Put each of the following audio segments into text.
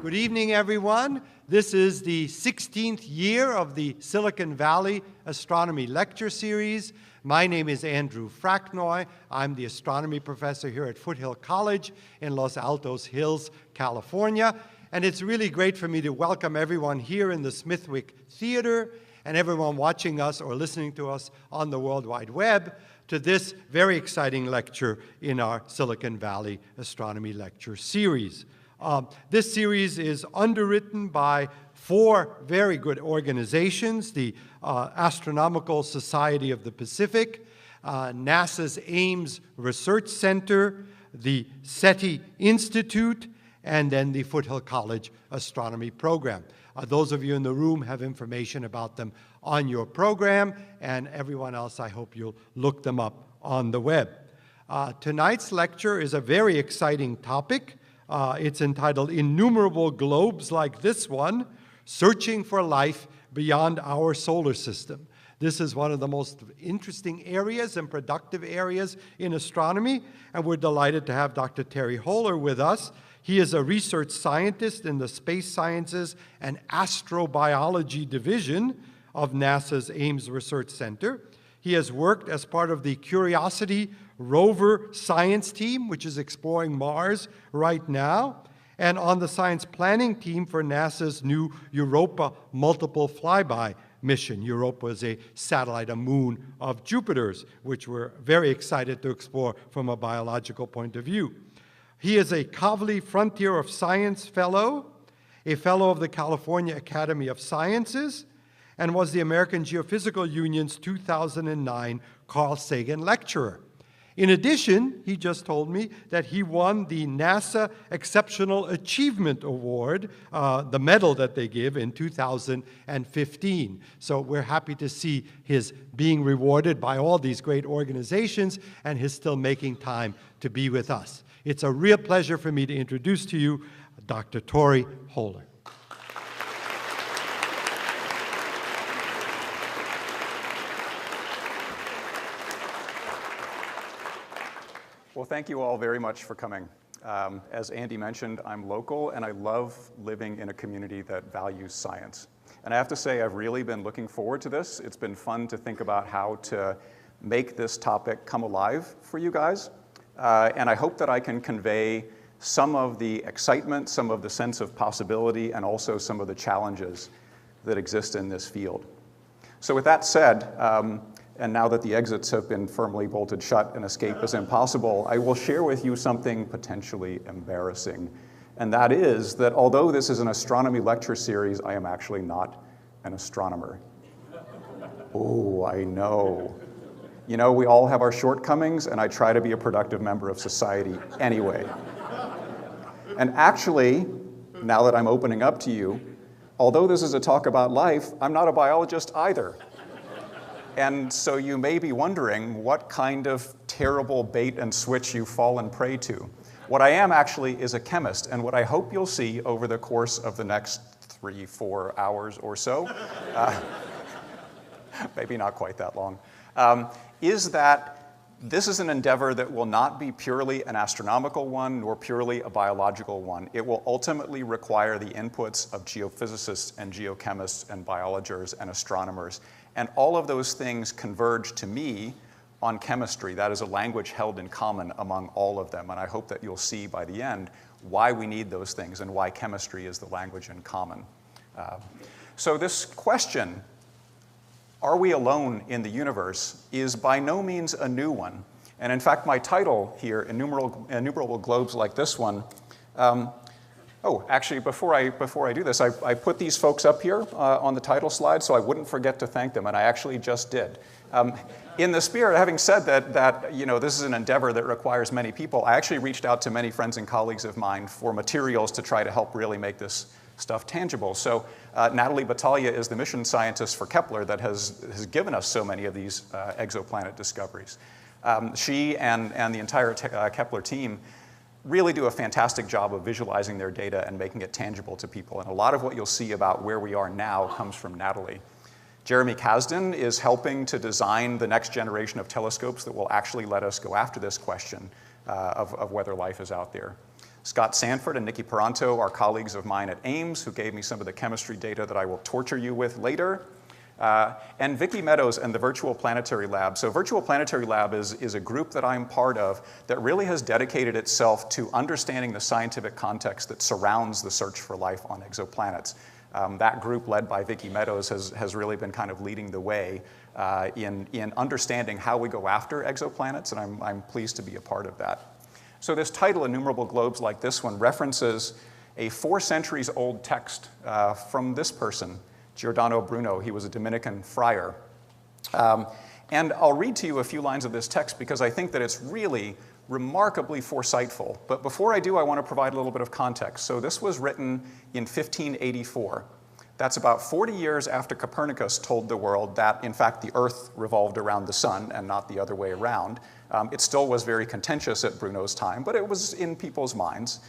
Good evening, everyone. This is the 16th year of the Silicon Valley Astronomy Lecture Series. My name is Andrew Fracknoy. I'm the astronomy professor here at Foothill College in Los Altos Hills, California. And it's really great for me to welcome everyone here in the Smithwick Theater and everyone watching us or listening to us on the World Wide Web to this very exciting lecture in our Silicon Valley Astronomy Lecture Series. This series is underwritten by four very good organizations: the Astronomical Society of the Pacific, NASA's Ames Research Center, the SETI Institute, and then the Foothill College Astronomy Program. Those of you in the room have information about them on your program, and everyone else, I hope you'll look them up on the web. Tonight's lecture is a very exciting topic. It's entitled Innumerable Globes Like This One, Searching for Life Beyond Our Solar System. This is one of the most interesting areas and productive areas in astronomy, and we're delighted to have Dr. Terry Holer with us. He is a research scientist in the Space Sciences and Astrobiology Division of NASA's Ames Research Center. He has worked as part of the Curiosity rover science team, which is exploring Mars right now, and on the science planning team for NASA's new Europa multiple flyby mission. Europa is a satellite, a moon of Jupiter's, which we're very excited to explore from a biological point of view. He is a Kavli Frontier of Science Fellow, a Fellow of the California Academy of Sciences, and was the American Geophysical Union's 2009 Carl Sagan Lecturer. In addition, he just told me that he won the NASA Exceptional Achievement Award, the medal that they give, in 2015. So we're happy to see his being rewarded by all these great organizations and his still making time to be with us. It's a real pleasure for me to introduce to you Dr. Terry Holer. Well, thank you all very much for coming. As Andy mentioned, I'm local, and I love living in a community that values science. And I have to say, I've really been looking forward to this. It's been fun to think about how to make this topic come alive for you guys. And I hope that I can convey some of the excitement, some of the sense of possibility, and also some of the challenges that exist in this field. So with that said, and now that the exits have been firmly bolted shut and escape is impossible, I will share with you something potentially embarrassing. And that is that although this is an astronomy lecture series, I am actually not an astronomer. Oh, I know. You know, we all have our shortcomings, and I try to be a productive member of society anyway. And actually, now that I'm opening up to you, although this is a talk about life, I'm not a biologist either. And so you may be wondering what kind of terrible bait and switch you've fallen prey to. What I am actually is a chemist, and what I hope you'll see over the course of the next 3-4 hours or so, maybe not quite that long, is that this is an endeavor that will not be purely an astronomical one nor purely a biological one. It will ultimately require the inputs of geophysicists and geochemists and biologists and astronomers. And all of those things converge to me on chemistry. That is a language held in common among all of them. And I hope that you'll see by the end why we need those things and why chemistry is the language in common. So this question, are we alone in the universe, is by no means a new one. And in fact, my title here, Innumerable Globes Like This One, oh, actually, before I do this, I put these folks up here on the title slide so I wouldn't forget to thank them, and I actually just did. In the spirit, having said that you know, this is an endeavor that requires many people, I actually reached out to many friends and colleagues of mine for materials to try to help really make this stuff tangible. So Natalie Battaglia is the mission scientist for Kepler that has given us so many of these exoplanet discoveries. She and the entire Kepler team really do a fantastic job of visualizing their data and making it tangible to people. And a lot of what you'll see about where we are now comes from Natalie. Jeremy Kasdan is helping to design the next generation of telescopes that will actually let us go after this question of whether life is out there. Scott Sanford and Nikki Peranto are colleagues of mine at Ames who gave me some of the chemistry data that I will torture you with later. And Vicki Meadows and the Virtual Planetary Lab. So Virtual Planetary Lab is a group that I'm part of that really has dedicated itself to understanding the scientific context that surrounds the search for life on exoplanets. That group, led by Vicki Meadows, has really been kind of leading the way in understanding how we go after exoplanets, and I'm pleased to be a part of that. So this title, Innumerable Globes Like This One, references a 4 centuries old text from this person, Giordano Bruno. He was a Dominican friar. And I'll read to you a few lines of this text because I think that it's really remarkably foresightful. But before I do, I want to provide a little bit of context. So this was written in 1584. That's about 40 years after Copernicus told the world that, in fact, the Earth revolved around the sun and not the other way around. It still was very contentious at Bruno's time, but it was in people's minds.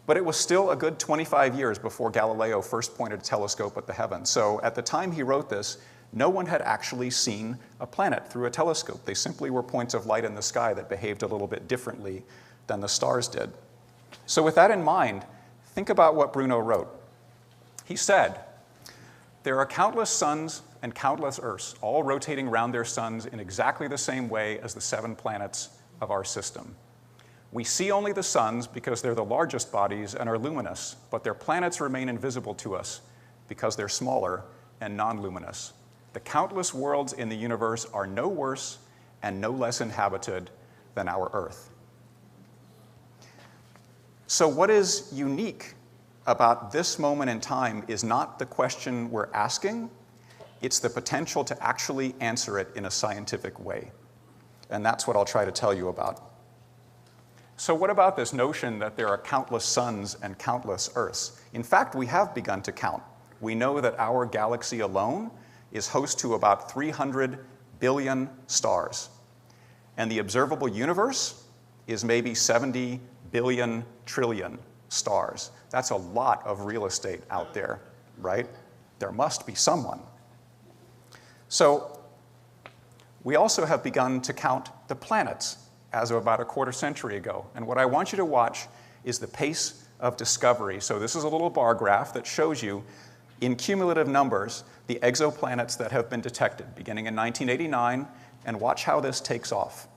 But it was still a good 25 years before Galileo first pointed a telescope at the heavens. So at the time he wrote this, no one had actually seen a planet through a telescope. They simply were points of light in the sky that behaved a little bit differently than the stars did. So with that in mind, think about what Bruno wrote. He said, "There are countless suns and countless Earths, all rotating around their suns in exactly the same way as the 7 planets of our system. We see only the suns because they're the largest bodies and are luminous, but their planets remain invisible to us because they're smaller and non-luminous. The countless worlds in the universe are no worse and no less inhabited than our Earth." So what is unique about this moment in time is not the question we're asking, it's the potential to actually answer it in a scientific way. And that's what I'll try to tell you about. So what about this notion that there are countless suns and countless Earths? In fact, we have begun to count. We know that our galaxy alone is host to about 300 billion stars. And the observable universe is maybe 70 billion trillion stars. That's a lot of real estate out there, right? There must be someone. So we also have begun to count the planets as of about a quarter century ago. And what I want you to watch is the pace of discovery. So this is a little bar graph that shows you in cumulative numbers the exoplanets that have been detected beginning in 1989, and watch how this takes off.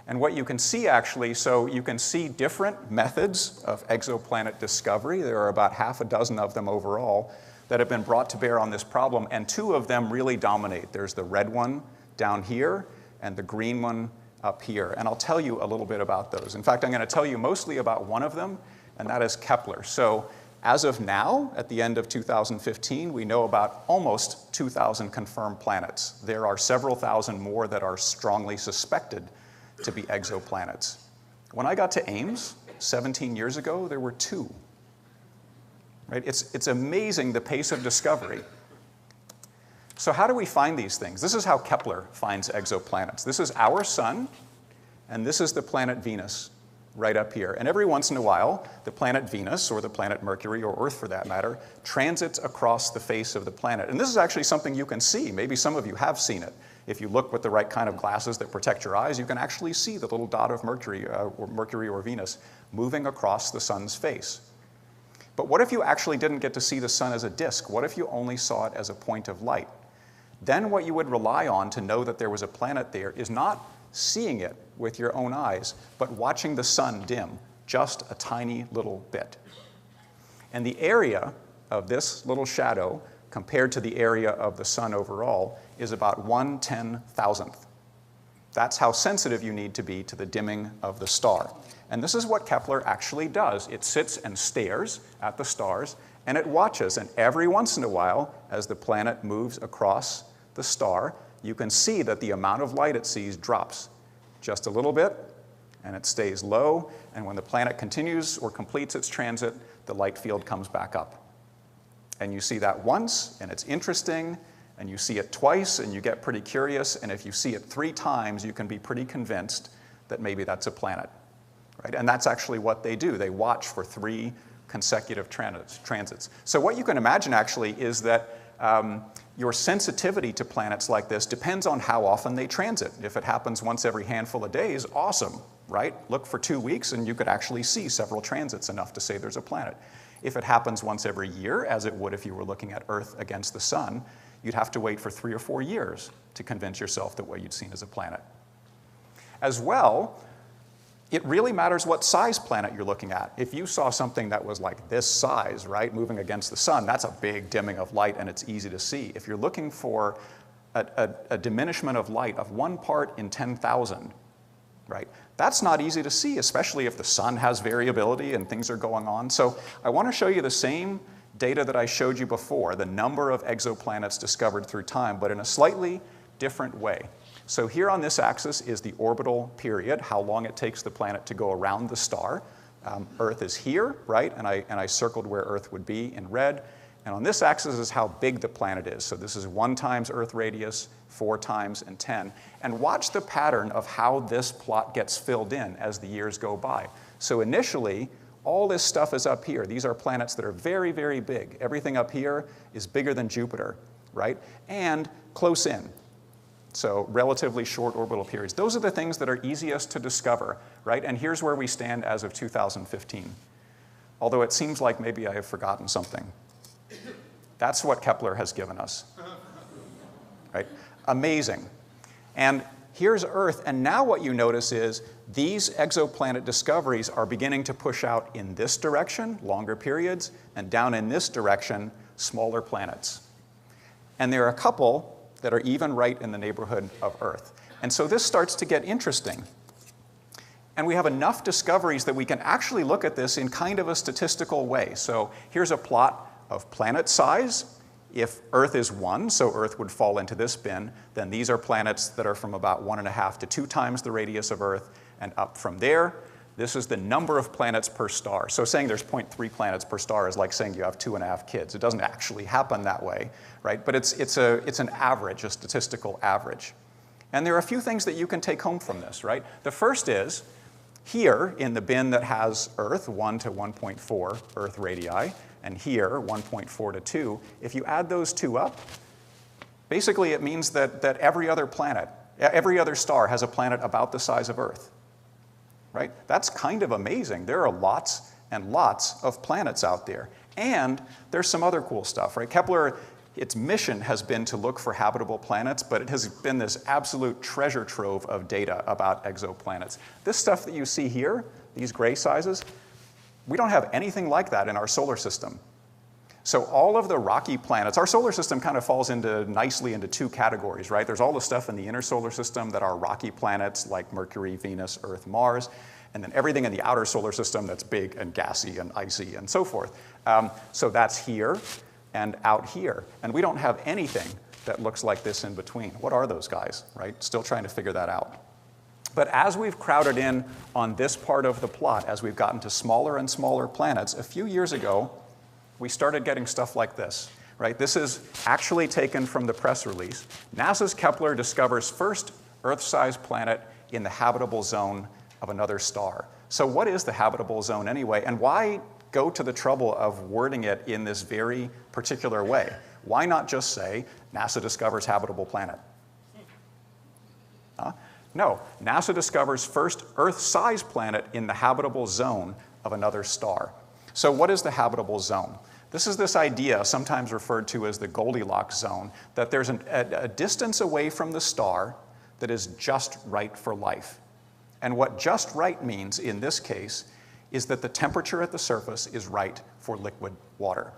And what you can see actually, so you can see different methods of exoplanet discovery. There are about half a dozen of them overall that have been brought to bear on this problem, and 2 of them really dominate. There's the red one down here and the green one up here. And I'll tell you a little bit about those. In fact, I'm going to tell you mostly about one of them, and that is Kepler. So as of now, at the end of 2015, we know about almost 2,000 confirmed planets. There are several thousand more that are strongly suspected to be exoplanets. When I got to Ames 17 years ago, there were 2. Right? It's amazing the pace of discovery. So how do we find these things? This is how Kepler finds exoplanets. This is our sun, and this is the planet Venus right up here. And every once in a while, the planet Venus, or the planet Mercury, or Earth for that matter, transits across the face of the planet. And this is actually something you can see. Maybe some of you have seen it. If you look with the right kind of glasses that protect your eyes, you can actually see the little dot of Mercury or Venus moving across the sun's face. But what if you actually didn't get to see the sun as a disk? What if you only saw it as a point of light? Then what you would rely on to know that there was a planet there is not seeing it with your own eyes, but watching the sun dim just a tiny little bit. And the area of this little shadow compared to the area of the sun overall is about 1/10,000th. That's how sensitive you need to be to the dimming of the star. And this is what Kepler actually does. It sits and stares at the stars, and it watches. And every once in a while, as the planet moves across the star, you can see that the amount of light it sees drops just a little bit, and it stays low. And when the planet continues or completes its transit, the light field comes back up. And you see that once, and it's interesting, and you see it twice, and you get pretty curious, and if you see it 3 times, you can be pretty convinced that maybe that's a planet. Right? And that's actually what they do. They watch for 3 consecutive transits. So what you can imagine actually is that your sensitivity to planets like this depends on how often they transit. If it happens once every handful of days, awesome, right? Look for 2 weeks and you could actually see several transits enough to say there's a planet. If it happens once every year, as it would if you were looking at Earth against the sun, you'd have to wait for 3 or 4 years to convince yourself that what you'd seen is a planet. As well, it really matters what size planet you're looking at. If you saw something that was like this size, right, moving against the sun, that's a big dimming of light and it's easy to see. If you're looking for a diminishment of light of 1 part in 10,000, right, that's not easy to see, especially if the sun has variability and things are going on. So I want to show you the same data that I showed you before, the number of exoplanets discovered through time, but in a slightly different way. So here on this axis is the orbital period, how long it takes the planet to go around the star. Earth is here, right? And I circled where Earth would be in red. And on this axis is how big the planet is. So this is 1 times Earth radius, 4 times, and 10. And watch the pattern of how this plot gets filled in as the years go by. So initially, all this stuff is up here. These are planets that are very, very big. Everything up here is bigger than Jupiter, right? And close in. So relatively short orbital periods. Those are the things that are easiest to discover, right? And here's where we stand as of 2015. Although it seems like maybe I have forgotten something. That's what Kepler has given us, right? Amazing. And here's Earth, and now what you notice is these exoplanet discoveries are beginning to push out in this direction, longer periods, and down in this direction, smaller planets. And there are a couple that are even right in the neighborhood of Earth. And so this starts to get interesting. And we have enough discoveries that we can actually look at this in kind of a statistical way. So here's a plot of planet size. If Earth is 1, so Earth would fall into this bin, then these are planets that are from about 1.5 to 2 times the radius of Earth, and up from there. This is the number of planets per star. So saying there's 0.3 planets per star is like saying you have 2.5 kids. It doesn't actually happen that way, right? But it's an average, a statistical average. And there are a few things that you can take home from this, right? The first is, here in the bin that has Earth, 1 to 1.4 Earth radii, and here, 1.4 to 2, if you add those two up, basically it means that every other planet, every other star has a planet about the size of Earth. Right? That's kind of amazing. There are lots and lots of planets out there. And there's some other cool stuff, right? Kepler, its mission has been to look for habitable planets, but it has been this absolute treasure trove of data about exoplanets. This stuff that you see here, these gray sizes, we don't have anything like that in our solar system. So all of the rocky planets, our solar system kind of falls nicely into 2 categories, right? There's all the stuff in the inner solar system that are rocky planets like Mercury, Venus, Earth, Mars, and then everything in the outer solar system that's big and gassy and icy and so forth. So that's here and out here. And we don't have anything that looks like this in between. What are those guys, right? Still trying to figure that out. But as we've crowded in on this part of the plot, as we've gotten to smaller and smaller planets, a few years ago, we started getting stuff like this, right? This is actually taken from the press release. NASA's Kepler discovers first Earth-sized planet in the habitable zone of another star. So what is the habitable zone anyway, and why go to the trouble of wording it in this very particular way? Why not just say, NASA discovers habitable planet? No, NASA discovers first Earth-sized planet in the habitable zone of another star. So what is the habitable zone? This is this idea, sometimes referred to as the Goldilocks zone, that there's a distance away from the star that is just right for life. And what just right means in this case is that the temperature at the surface is right for liquid water.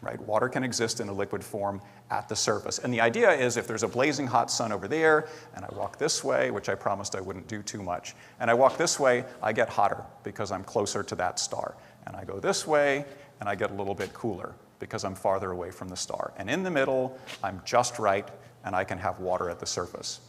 Right? Water can exist in a liquid form at the surface. And the idea is if there's a blazing hot sun over there, and I walk this way, which I promised I wouldn't do too much, and I walk this way, I get hotter because I'm closer to that star. And I go this way, and I get a little bit cooler because I'm farther away from the star. And in the middle, I'm just right, and I can have water at the surface.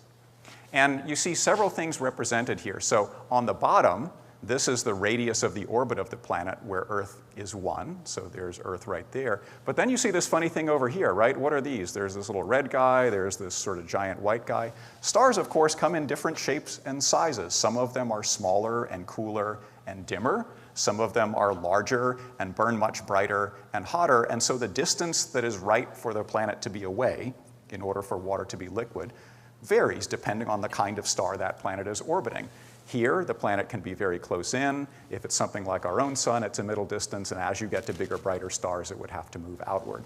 And you see several things represented here. So on the bottom, this is the radius of the orbit of the planet where Earth is 1. So there's Earth right there. But then you see this funny thing over here, right? What are these? There's this little red guy. There's this sort of giant white guy. Stars, of course, come in different shapes and sizes. Some of them are smaller and cooler and dimmer. Some of them are larger and burn much brighter and hotter. And so the distance that is right for the planet to be away in order for water to be liquid varies depending on the kind of star that planet is orbiting. Here, the planet can be very close in. If it's something like our own sun, it's a middle distance, and as you get to bigger, brighter stars, it would have to move outward.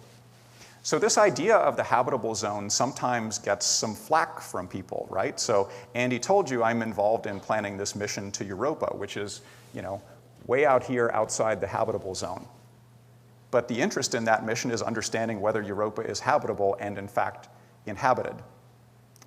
So this idea of the habitable zone sometimes gets some flack from people, right? So Andy told you I'm involved in planning this mission to Europa, which is, way out here outside the habitable zone. But the interest in that mission is understanding whether Europa is habitable and, in fact, inhabited.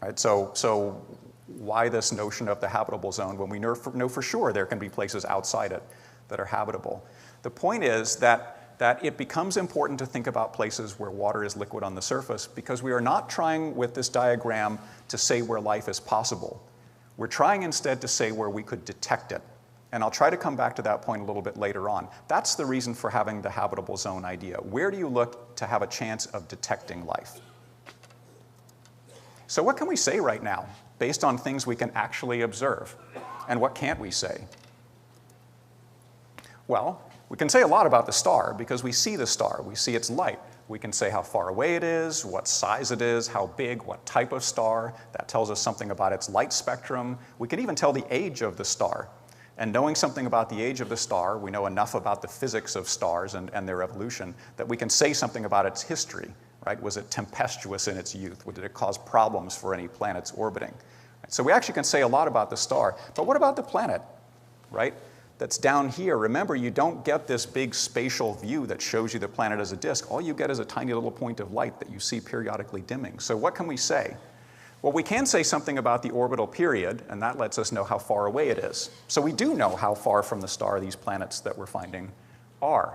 Right? So why this notion of the habitable zone when we know for sure there can be places outside it that are habitable? The point is that it becomes important to think about places where water is liquid on the surface because we are not trying with this diagram to say where life is possible. We're trying instead to say where we could detect it. And I'll try to come back to that point a little bit later on. That's the reason for having the habitable zone idea. Where do you look to have a chance of detecting life? So what can we say right now based on things we can actually observe? And what can't we say? Well, we can say a lot about the star because we see the star. We see its light. We can say how far away it is, what size it is, how big, what type of star. That tells us something about its light spectrum. We can even tell the age of the star. And knowing something about the age of the star, we know enough about the physics of stars and their evolution that we can say something about its history. Right? Was it tempestuous in its youth? Did it cause problems for any planets orbiting? Right? So we actually can say a lot about the star. But what about the planet? Right? That's down here. Remember, you don't get this big spatial view that shows you the planet as a disk. All you get is a tiny little point of light that you see periodically dimming. So what can we say? Well, we can say something about the orbital period, and that lets us know how far away it is. So we do know how far from the star these planets that we're finding are.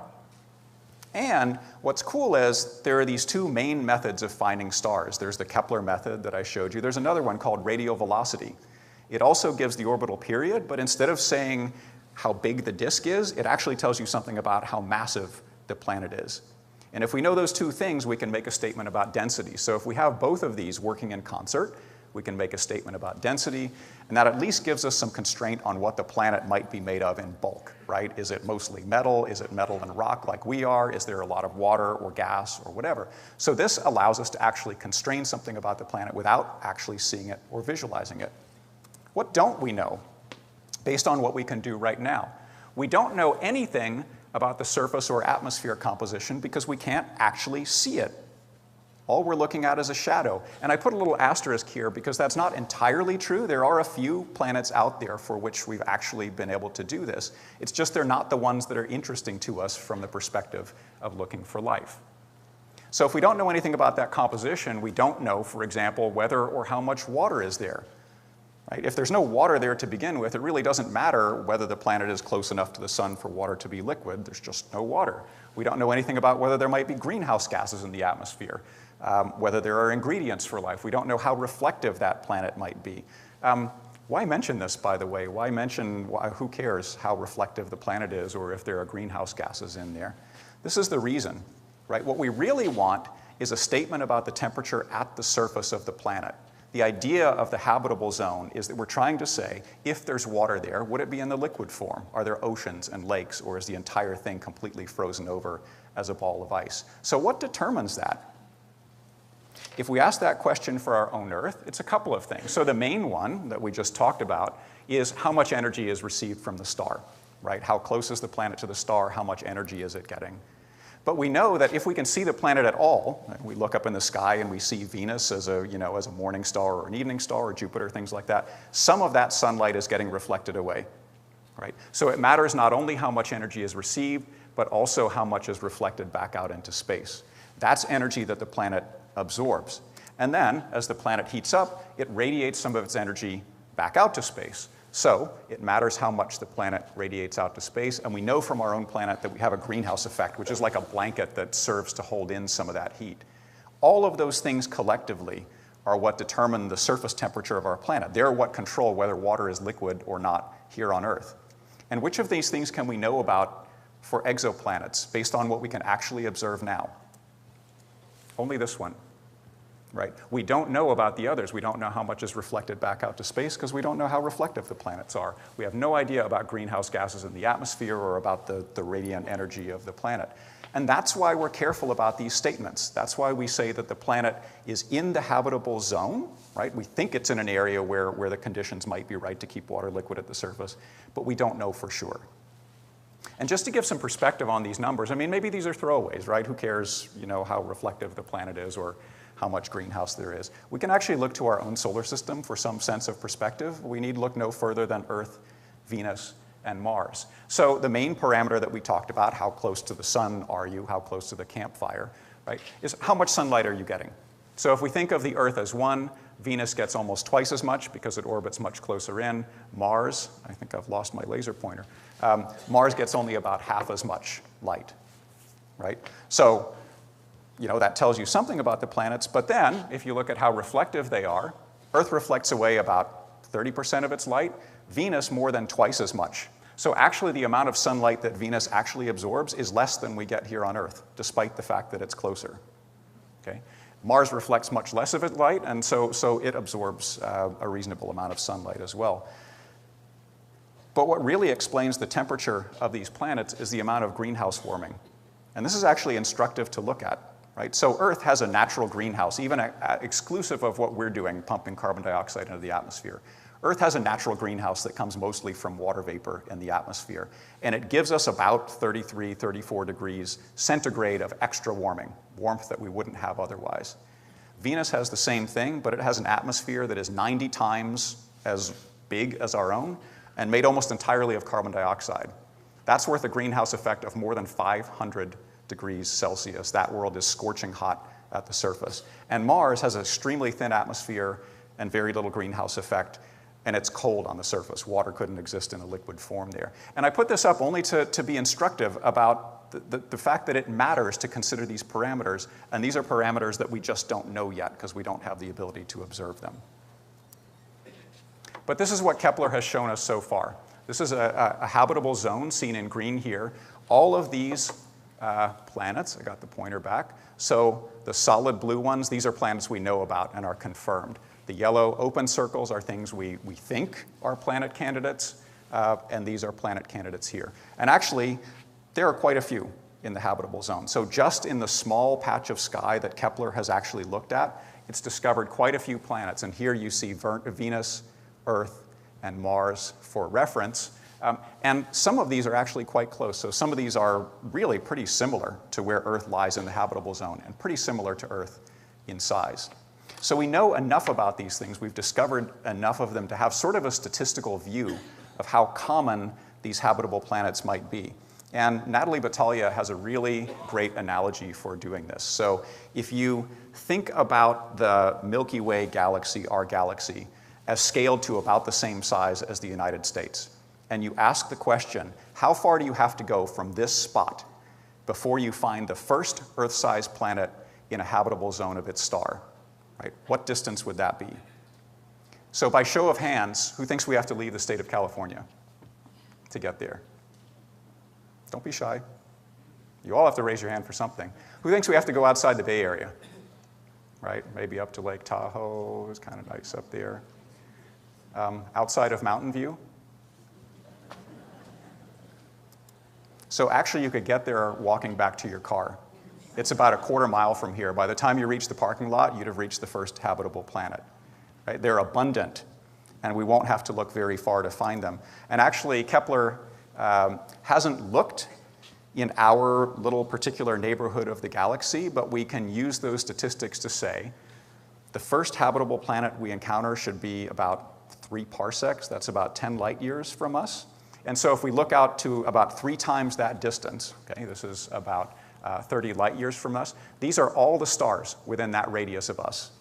And what's cool is there are these two main methods of finding stars. There's the Kepler method that I showed you. There's another one called radial velocity. It also gives the orbital period, but instead of saying how big the disk is, it actually tells you something about how massive the planet is. And if we know those two things, we can make a statement about density. So if we have both of these working in concert, we can make a statement about density, and that at least gives us some constraint on what the planet might be made of in bulk, right? Is it mostly metal? Is it metal and rock like we are? Is there a lot of water or gas or whatever? So this allows us to actually constrain something about the planet without actually seeing it or visualizing it. What don't we know based on what we can do right now? We don't know anything about the surface or atmosphere composition because we can't actually see it. All we're looking at is a shadow. And I put a little asterisk here because that's not entirely true. There are a few planets out there for which we've actually been able to do this. It's just they're not the ones that are interesting to us from the perspective of looking for life. So if we don't know anything about that composition, we don't know, for example, whether or how much water is there. Right? If there's no water there to begin with, it really doesn't matter whether the planet is close enough to the sun for water to be liquid. There's just no water. We don't know anything about whether there might be greenhouse gases in the atmosphere, whether there are ingredients for life. We don't know how reflective that planet might be. Why mention this, by the way? Why mention, who cares how reflective the planet is or if there are greenhouse gases in there? This is the reason, right? What we really want is a statement about the temperature at the surface of the planet. The idea of the habitable zone is that we're trying to say, if there's water there, would it be in the liquid form? Are there oceans and lakes, or is the entire thing completely frozen over as a ball of ice? So what determines that? If we ask that question for our own Earth, it's a couple of things. So the main one that we just talked about is how much energy is received from the star, right? How close is the planet to the star? How much energy is it getting? But we know that if we can see the planet at all, we look up in the sky and we see Venus as a morning star or an evening star or Jupiter, things like that, some of that sunlight is getting reflected away, right? So it matters not only how much energy is received, but also how much is reflected back out into space. That's energy that the planet absorbs. And then, as the planet heats up, it radiates some of its energy back out to space. So it matters how much the planet radiates out to space, and we know from our own planet that we have a greenhouse effect, which is like a blanket that serves to hold in some of that heat. All of those things collectively are what determine the surface temperature of our planet. They're what control whether water is liquid or not here on Earth. And which of these things can we know about for exoplanets based on what we can actually observe now? Only this one. right? We don't know about the others. We don't know how much is reflected back out to space because we don't know how reflective the planets are. We have no idea about greenhouse gases in the atmosphere or about the radiant energy of the planet. And that's why we're careful about these statements. That's why we say that the planet is in the habitable zone, right? We think it's in an area where the conditions might be right to keep water liquid at the surface, but we don't know for sure. And just to give some perspective on these numbers, I mean, maybe these are throwaways, right? Who cares, how reflective the planet is or how much greenhouse there is. We can actually look to our own solar system for some sense of perspective. We need look no further than Earth, Venus, and Mars. So the main parameter that we talked about, how close to the sun are you, how close to the campfire, right, is how much sunlight are you getting? So if we think of the Earth as 1, Venus gets almost twice as much because it orbits much closer in. Mars, I think I've lost my laser pointer. Mars gets only about half as much light, right? So, that tells you something about the planets, but then if you look at how reflective they are, Earth reflects away about 30% of its light, Venus more than twice as much. So actually the amount of sunlight that Venus actually absorbs is less than we get here on Earth, despite the fact that it's closer. Okay? Mars reflects much less of its light, and so it absorbs a reasonable amount of sunlight as well. But what really explains the temperature of these planets is the amount of greenhouse warming. And this is actually instructive to look at. Right? So Earth has a natural greenhouse, even exclusive of what we're doing, pumping carbon dioxide into the atmosphere. Earth has a natural greenhouse that comes mostly from water vapor in the atmosphere. And it gives us about 33, 34 degrees centigrade of extra warming, warmth that we wouldn't have otherwise. Venus has the same thing, but it has an atmosphere that is 90 times as big as our own and made almost entirely of carbon dioxide. That's worth a greenhouse effect of more than 500 degrees Celsius. That world is scorching hot at the surface. And Mars has an extremely thin atmosphere and very little greenhouse effect, and it's cold on the surface. Water couldn't exist in a liquid form there. And I put this up only to be instructive about the fact that it matters to consider these parameters, and these are parameters that we just don't know yet because we don't have the ability to observe them. But this is what Kepler has shown us so far. This is a habitable zone seen in green here. All of these planets, I got the pointer back. So the solid blue ones, these are planets we know about and are confirmed. The yellow open circles are things we think are planet candidates, and these are planet candidates here. And actually, there are quite a few in the habitable zone. So just in the small patch of sky that Kepler has actually looked at, it's discovered quite a few planets. And here you see Venus, Earth, and Mars for reference. And some of these are actually quite close. So some of these are really pretty similar to where Earth lies in the habitable zone and pretty similar to Earth in size. So we know enough about these things. We've discovered enough of them to have sort of a statistical view of how common these habitable planets might be. And Natalie Batalha has a really great analogy for doing this. So if you think about the Milky Way galaxy, our galaxy, as scaled to about the same size as the United States, and you ask the question, how far do you have to go from this spot before you find the first Earth-sized planet in a habitable zone of its star? Right? What distance would that be? So by show of hands, who thinks we have to leave the state of California to get there? Don't be shy. You all have to raise your hand for something. Who thinks we have to go outside the Bay Area? Right? Maybe up to Lake Tahoe. It's kind of nice up there. Outside of Mountain View? So actually, you could get there walking back to your car. It's about a quarter mile from here. By the time you reach the parking lot, you'd have reached the first habitable planet. Right? They're abundant, and we won't have to look very far to find them. And actually, Kepler hasn't looked in our little particular neighborhood of the galaxy, but we can use those statistics to say the first habitable planet we encounter should be about 3 parsecs. That's about 10 light years from us. And so if we look out to about 3 times that distance, okay, this is about 30 light years from us, these are all the stars within that radius of us.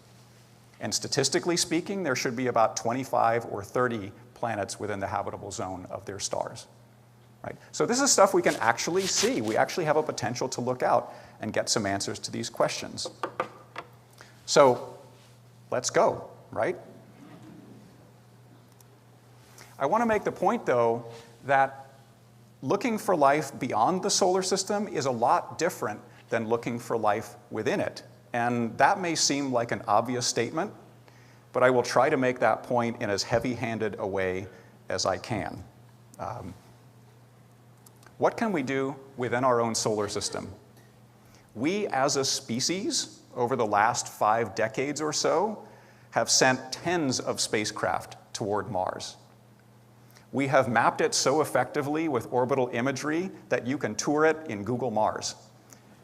And statistically speaking, there should be about 25 or 30 planets within the habitable zone of their stars. Right? So this is stuff we can actually see. We actually have a potential to look out and get some answers to these questions. So let's go, right? I want to make the point, though, that looking for life beyond the solar system is a lot different than looking for life within it. And that may seem like an obvious statement, but I will try to make that point in as heavy-handed a way as I can. What can we do within our own solar system? We, as a species, over the last 5 decades or so, have sent tens of spacecraft toward Mars. We have mapped it so effectively with orbital imagery that you can tour it in Google Mars.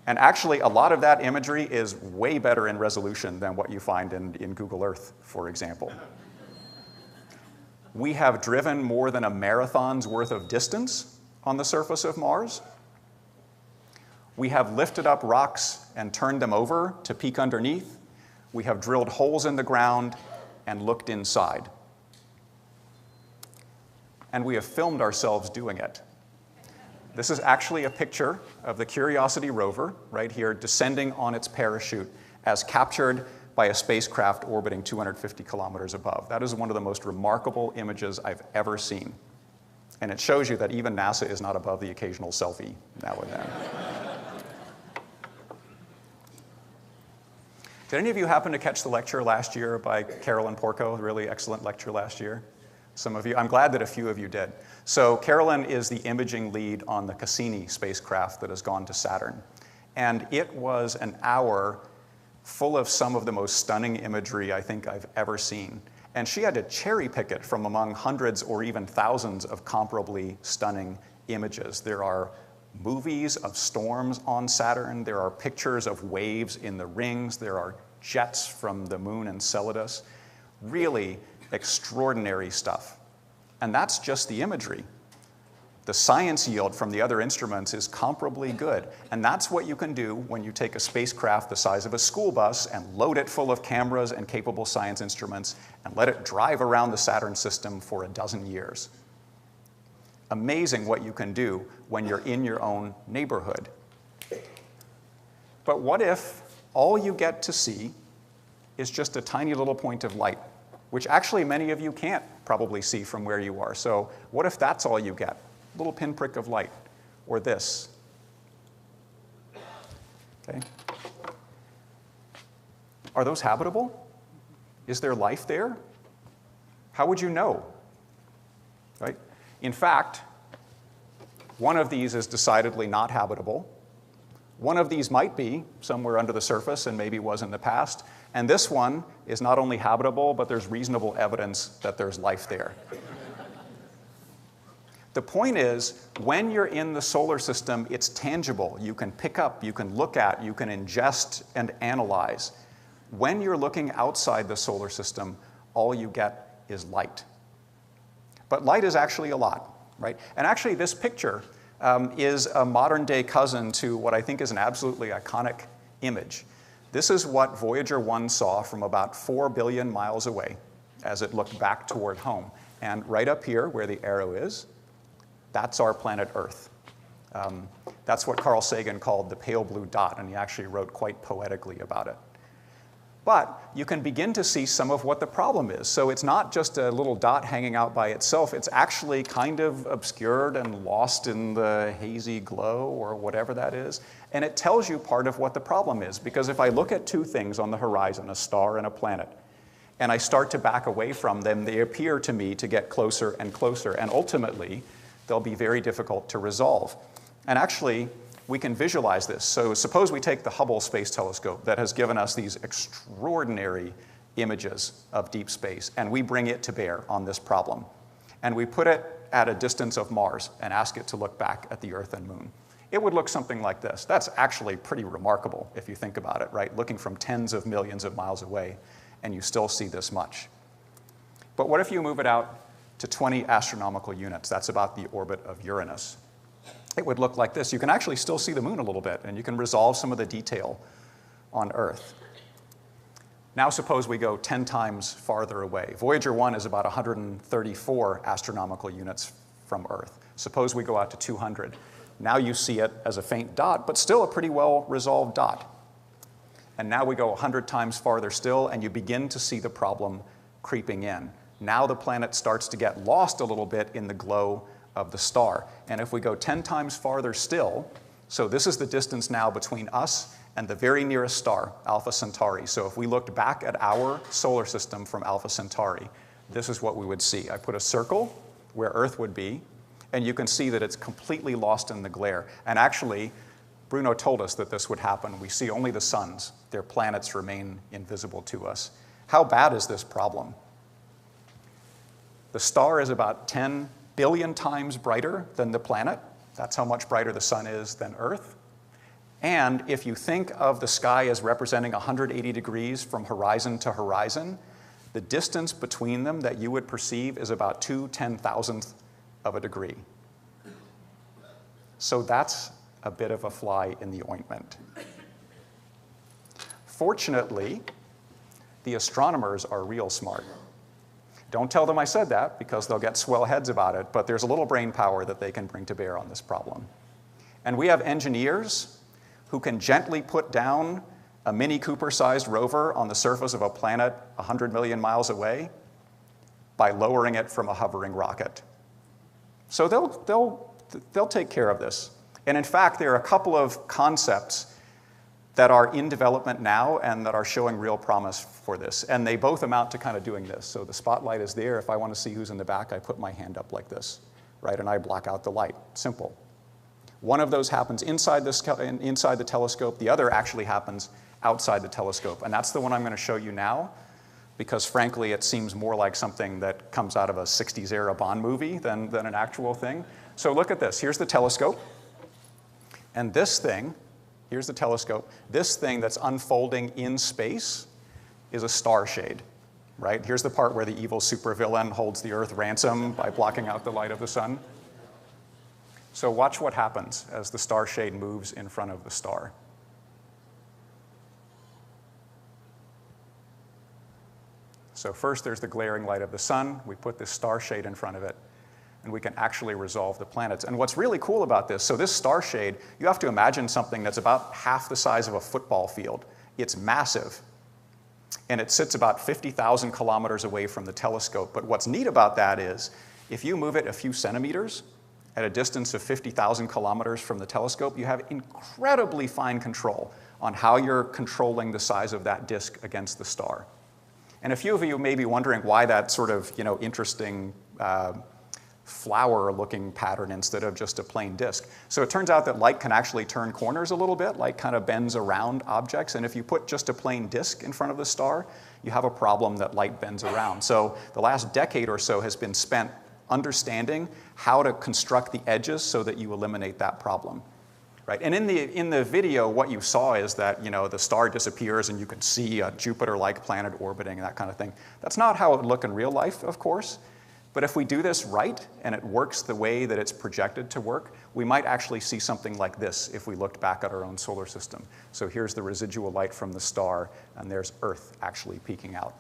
And actually, a lot of that imagery is way better in resolution than what you find in Google Earth, for example. We have driven more than a marathon's worth of distance on the surface of Mars. We have lifted up rocks and turned them over to peek underneath. We have drilled holes in the ground and looked inside. And we have filmed ourselves doing it. This is actually a picture of the Curiosity rover right here descending on its parachute as captured by a spacecraft orbiting 250 kilometers above. That is one of the most remarkable images I've ever seen. And it shows you that even NASA is not above the occasional selfie now and then. Did any of you happen to catch the lecture last year by Carolyn Porco? Really excellent lecture last year. Some of you, I'm glad that a few of you did. So Carolyn is the imaging lead on the Cassini spacecraft that has gone to Saturn. And it was an hour full of some of the most stunning imagery I think I've ever seen. And she had to cherry pick it from among hundreds or even thousands of comparably stunning images. There are movies of storms on Saturn. There are pictures of waves in the rings. There are jets from the moon and Enceladus. Really extraordinary stuff. And that's just the imagery. The science yield from the other instruments is comparably good. And that's what you can do when you take a spacecraft the size of a school bus and load it full of cameras and capable science instruments and let it drive around the Saturn system for 12 years. Amazing what you can do when you're in your own neighborhood. But what if all you get to see is just a tiny little point of light, which actually many of you can't probably see from where you are. So what if that's all you get? A little pinprick of light, or this. Okay. Are those habitable? Is there life there? How would you know? Right? In fact, one of these is decidedly not habitable. One of these might be somewhere under the surface and maybe was in the past. And this one is not only habitable, but there's reasonable evidence that there's life there. The point is, when you're in the solar system, it's tangible. You can pick up, you can look at, you can ingest and analyze. When you're looking outside the solar system, all you get is light. But light is actually a lot, right? And actually, this picture is a modern-day cousin to what I think is an absolutely iconic image. This is what Voyager 1 saw from about 4 billion miles away as it looked back toward home. And right up here, where the arrow is, that's our planet Earth. That's what Carl Sagan called the pale blue dot, and he actually wrote quite poetically about it. But you can begin to see some of what the problem is. So it's not just a little dot hanging out by itself. It's actually kind of obscured and lost in the hazy glow or whatever that is. And it tells you part of what the problem is. Because if I look at two things on the horizon, a star and a planet, and I start to back away from them, they appear to me to get closer and closer. And ultimately, they'll be very difficult to resolve. And actually, we can visualize this. So suppose we take the Hubble Space Telescope that has given us these extraordinary images of deep space, and we bring it to bear on this problem. And we put it at a distance of Mars and ask it to look back at the Earth and Moon. It would look something like this. That's actually pretty remarkable if you think about it, right? Looking from tens of millions of miles away, and you still see this much. But what if you move it out to 20 astronomical units? That's about the orbit of Uranus. It would look like this. You can actually still see the moon a little bit, and you can resolve some of the detail on Earth. Now suppose we go 10 times farther away. Voyager 1 is about 134 astronomical units from Earth. Suppose we go out to 200. Now you see it as a faint dot, but still a pretty well-resolved dot. And now we go 100 times farther still, and you begin to see the problem creeping in. Now the planet starts to get lost a little bit in the glow of the star. And if we go 10 times farther still, So this is the distance now between us and the very nearest star, Alpha Centauri. So if we looked back at our solar system from Alpha Centauri, this is what we would see. I put a circle where Earth would be, and you can see that it's completely lost in the glare. And actually, Bruno told us that this would happen. We see only the suns. Their planets remain invisible to us. How bad is this problem? The star is about 10 billion times brighter than the planet. That's how much brighter the sun is than Earth. And if you think of the sky as representing 180 degrees from horizon to horizon, the distance between them that you would perceive is about 2/10,000th of a degree. So that's a bit of a fly in the ointment. Fortunately, the astronomers are real smart. Don't tell them I said that, because they'll get swell heads about it, but there's a little brain power that they can bring to bear on this problem. And we have engineers who can gently put down a Mini Cooper-sized rover on the surface of a planet 100 million miles away by lowering it from a hovering rocket. So they'll take care of this. And in fact, there are a couple of concepts that are in development now and that are showing real promise for this. And they both amount to kind of doing this. So the spotlight is there. If I want to see who's in the back, I put my hand up like this, right? And I block out the light. Simple. One of those happens inside the telescope. The other actually happens outside the telescope. And that's the one I'm going to show you now, because frankly, it seems more like something that comes out of a 60s era Bond movie than an actual thing. So look at this. Here's the telescope. And this thing, here's the telescope. This thing that's unfolding in space is a star shade, right? Here's the part where the evil supervillain holds the Earth ransom by blocking out the light of the sun. So watch what happens as the star shade moves in front of the star. So first there's the glaring light of the sun. We put this star shade in front of it, and we can actually resolve the planets. And what's really cool about this, so this star shade, you have to imagine something that's about half the size of a football field. It's massive, and it sits about 50,000 kilometers away from the telescope. But what's neat about that is, if you move it a few centimeters at a distance of 50,000 kilometers from the telescope, you have incredibly fine control on how you're controlling the size of that disk against the star. And a few of you may be wondering why that sort of, interesting flower-looking pattern instead of just a plain disk. So it turns out that light can actually turn corners a little bit. Light kind of bends around objects. And if you put just a plain disk in front of the star, you have a problem that light bends around. So the last decade or so has been spent understanding how to construct the edges so that you eliminate that problem. Right? And in the video, what you saw is that the star disappears and you can see a Jupiter-like planet orbiting and that kind of thing. That's not how it would look in real life, of course. But if we do this right and it works the way that it's projected to work, we might actually see something like this if we looked back at our own solar system. So here's the residual light from the star, and there's Earth actually peeking out.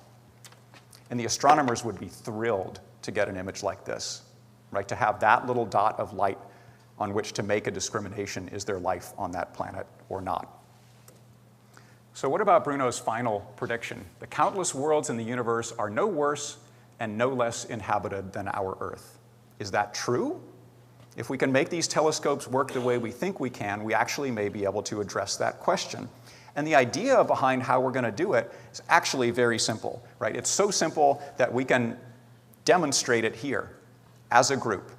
And the astronomers would be thrilled to get an image like this, right? To have that little dot of light on which to make a discrimination, is there life on that planet or not? So what about Bruno's final prediction? The countless worlds in the universe are no worse and no less inhabited than our Earth. Is that true? If we can make these telescopes work the way we think we can, we actually may be able to address that question. And the idea behind how we're going to do it is actually very simple, right? It's so simple that we can demonstrate it here as a group.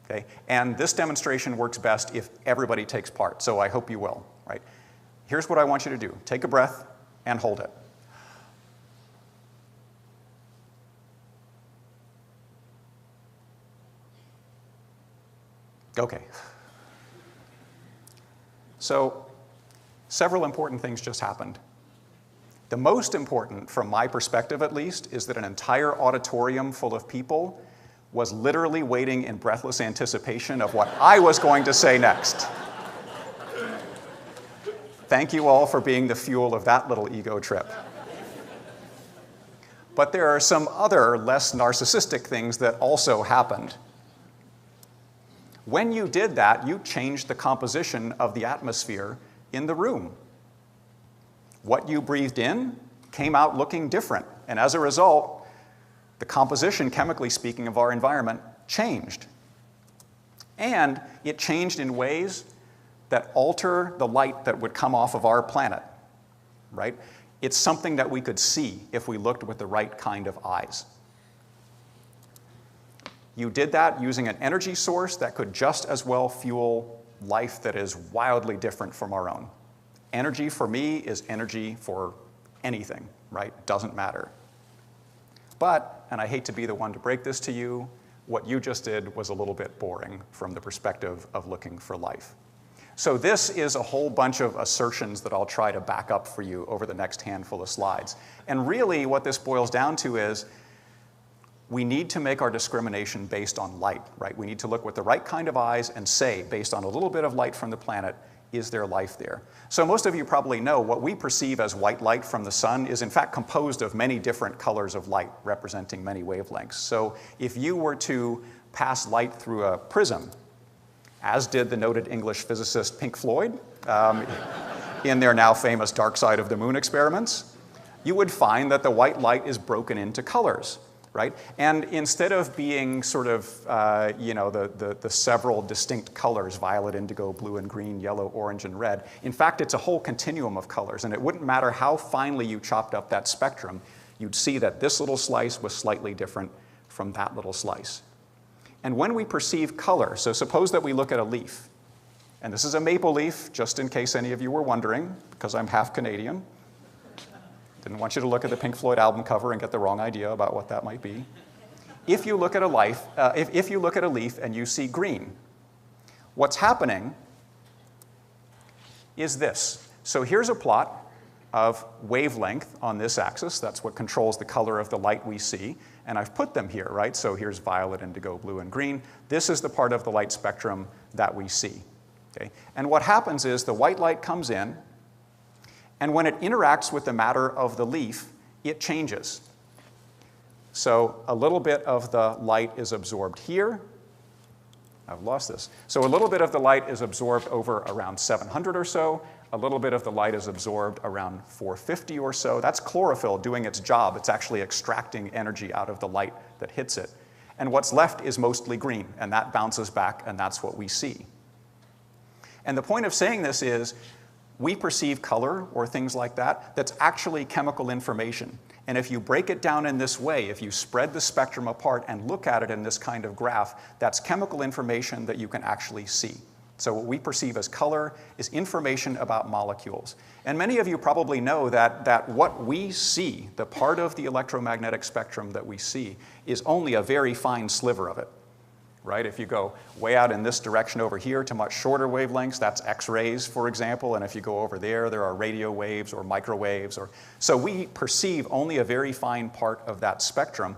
Okay? And this demonstration works best if everybody takes part, so I hope you will. Right? Here's what I want you to do. Take a breath and hold it. Okay. So, several important things just happened. The most important, from my perspective at least, is that an entire auditorium full of people was literally waiting in breathless anticipation of what I was going to say next. Thank you all for being the fuel of that little ego trip. But there are some other less narcissistic things that also happened. When you did that, you changed the composition of the atmosphere in the room. What you breathed in came out looking different, and as a result, the composition, chemically speaking, of our environment changed. And it changed in ways that alter the light that would come off of our planet, right? It's something that we could see if we looked with the right kind of eyes. You did that using an energy source that could just as well fuel life that is wildly different from our own. Energy for me is energy for anything, right? Doesn't matter. But, and I hate to be the one to break this to you, what you just did was a little bit boring from the perspective of looking for life. So this is a whole bunch of assertions that I'll try to back up for you over the next handful of slides. And really what this boils down to is we need to make our discrimination based on light, right? We need to look with the right kind of eyes and say, based on a little bit of light from the planet, is there life there? So most of you probably know what we perceive as white light from the sun is in fact composed of many different colors of light representing many wavelengths. So if you were to pass light through a prism, as did the noted English physicist Pink Floyd in their now famous Dark Side of the Moon experiments, you would find that the white light is broken into colors. Right? And instead of being sort of, the several distinct colors, violet, indigo, blue and green, yellow, orange, and red, in fact, it's a whole continuum of colors. And it wouldn't matter how finely you chopped up that spectrum, you'd see that this little slice was slightly different from that little slice. And when we perceive color, so suppose that we look at a leaf, and this is a maple leaf, just in case any of you were wondering, because I'm half Canadian. Didn't want you to look at the Pink Floyd album cover and get the wrong idea about what that might be. If you look at if you look at a leaf and you see green, what's happening is this. So here's a plot of wavelength on this axis. That's what controls the color of the light we see. And I've put them here, right? So here's violet, indigo, blue, and green. This is the part of the light spectrum that we see. Okay? And what happens is the white light comes in, and when it interacts with the matter of the leaf, it changes. So a little bit of the light is absorbed here. I've lost this. So a little bit of the light is absorbed over around 700 or so. A little bit of the light is absorbed around 450 or so. That's chlorophyll doing its job. It's actually extracting energy out of the light that hits it. And what's left is mostly green, and that bounces back, and that's what we see. And the point of saying this is, we perceive color or things like that that's actually chemical information. And if you break it down in this way, if you spread the spectrum apart and look at it in this kind of graph, that's chemical information that you can actually see. So what we perceive as color is information about molecules. And many of you probably know that what we see, the part of the electromagnetic spectrum that we see, is only a very fine sliver of it. Right? If you go way out in this direction over here to much shorter wavelengths, that's X-rays, for example, and if you go over there, there are radio waves or microwaves. So we perceive only a very fine part of that spectrum,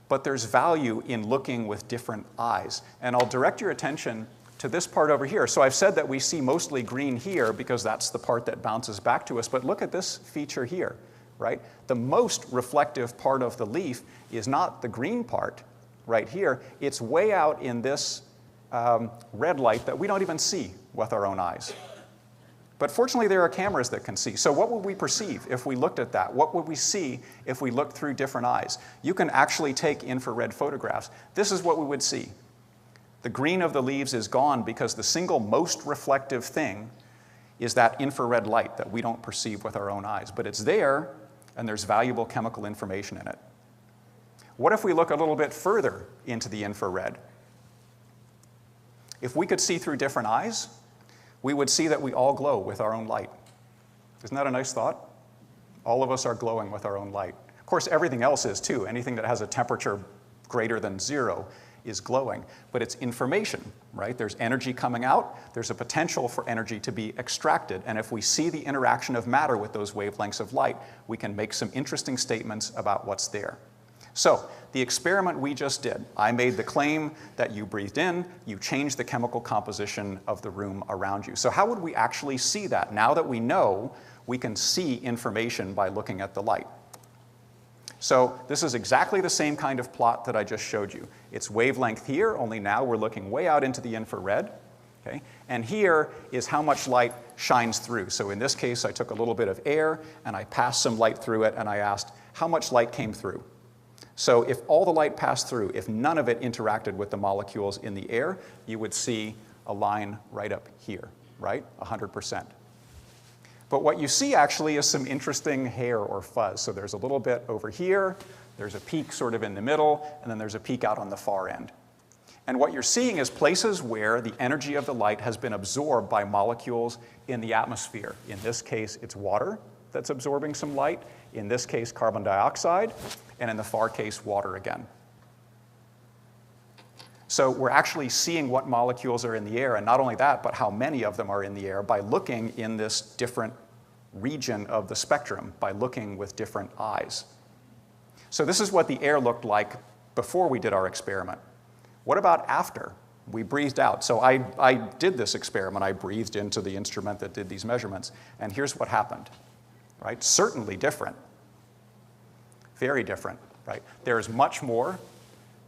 but there's value in looking with different eyes. And I'll direct your attention to this part over here. So I've said that we see mostly green here because that's the part that bounces back to us, but look at this feature here, right? The most reflective part of the leaf is not the green part, right here, it's way out in this red light that we don't even see with our own eyes. But fortunately, there are cameras that can see. So what would we perceive if we looked at that? What would we see if we looked through different eyes? You can actually take infrared photographs. This is what we would see. The green of the leaves is gone because the single most reflective thing is that infrared light that we don't perceive with our own eyes. But it's there, and there's valuable chemical information in it. What if we look a little bit further into the infrared? If we could see through different eyes, we would see that we all glow with our own light. Isn't that a nice thought? All of us are glowing with our own light. Of course, everything else is too. Anything that has a temperature greater than 0 is glowing. But it's information, right? There's energy coming out. There's a potential for energy to be extracted. And if we see the interaction of matter with those wavelengths of light, we can make some interesting statements about what's there. So the experiment we just did, I made the claim that you breathed in, you changed the chemical composition of the room around you. So how would we actually see that? Now that we know, we can see information by looking at the light. So this is exactly the same kind of plot that I just showed you. It's wavelength here, only now we're looking way out into the infrared. Okay? And here is how much light shines through. So in this case, I took a little bit of air, and I passed some light through it, and I asked, how much light came through? So if all the light passed through, if none of it interacted with the molecules in the air, you would see a line right up here. right? 100%. But what you see actually is some interesting hair or fuzz. So there's a little bit over here, there's a peak sort of in the middle, and then there's a peak out on the far end. And what you're seeing is places where the energy of the light has been absorbed by molecules in the atmosphere. In this case, it's water that's absorbing some light. In this case, carbon dioxide. And in the far case, water again. So we're actually seeing what molecules are in the air, and not only that, but how many of them are in the air by looking in this different region of the spectrum, by looking with different eyes. So this is what the air looked like before we did our experiment. What about after? We breathed out. So I did this experiment. I breathed into the instrument that did these measurements, and here's what happened, right? Certainly different. Very different, right? There's much more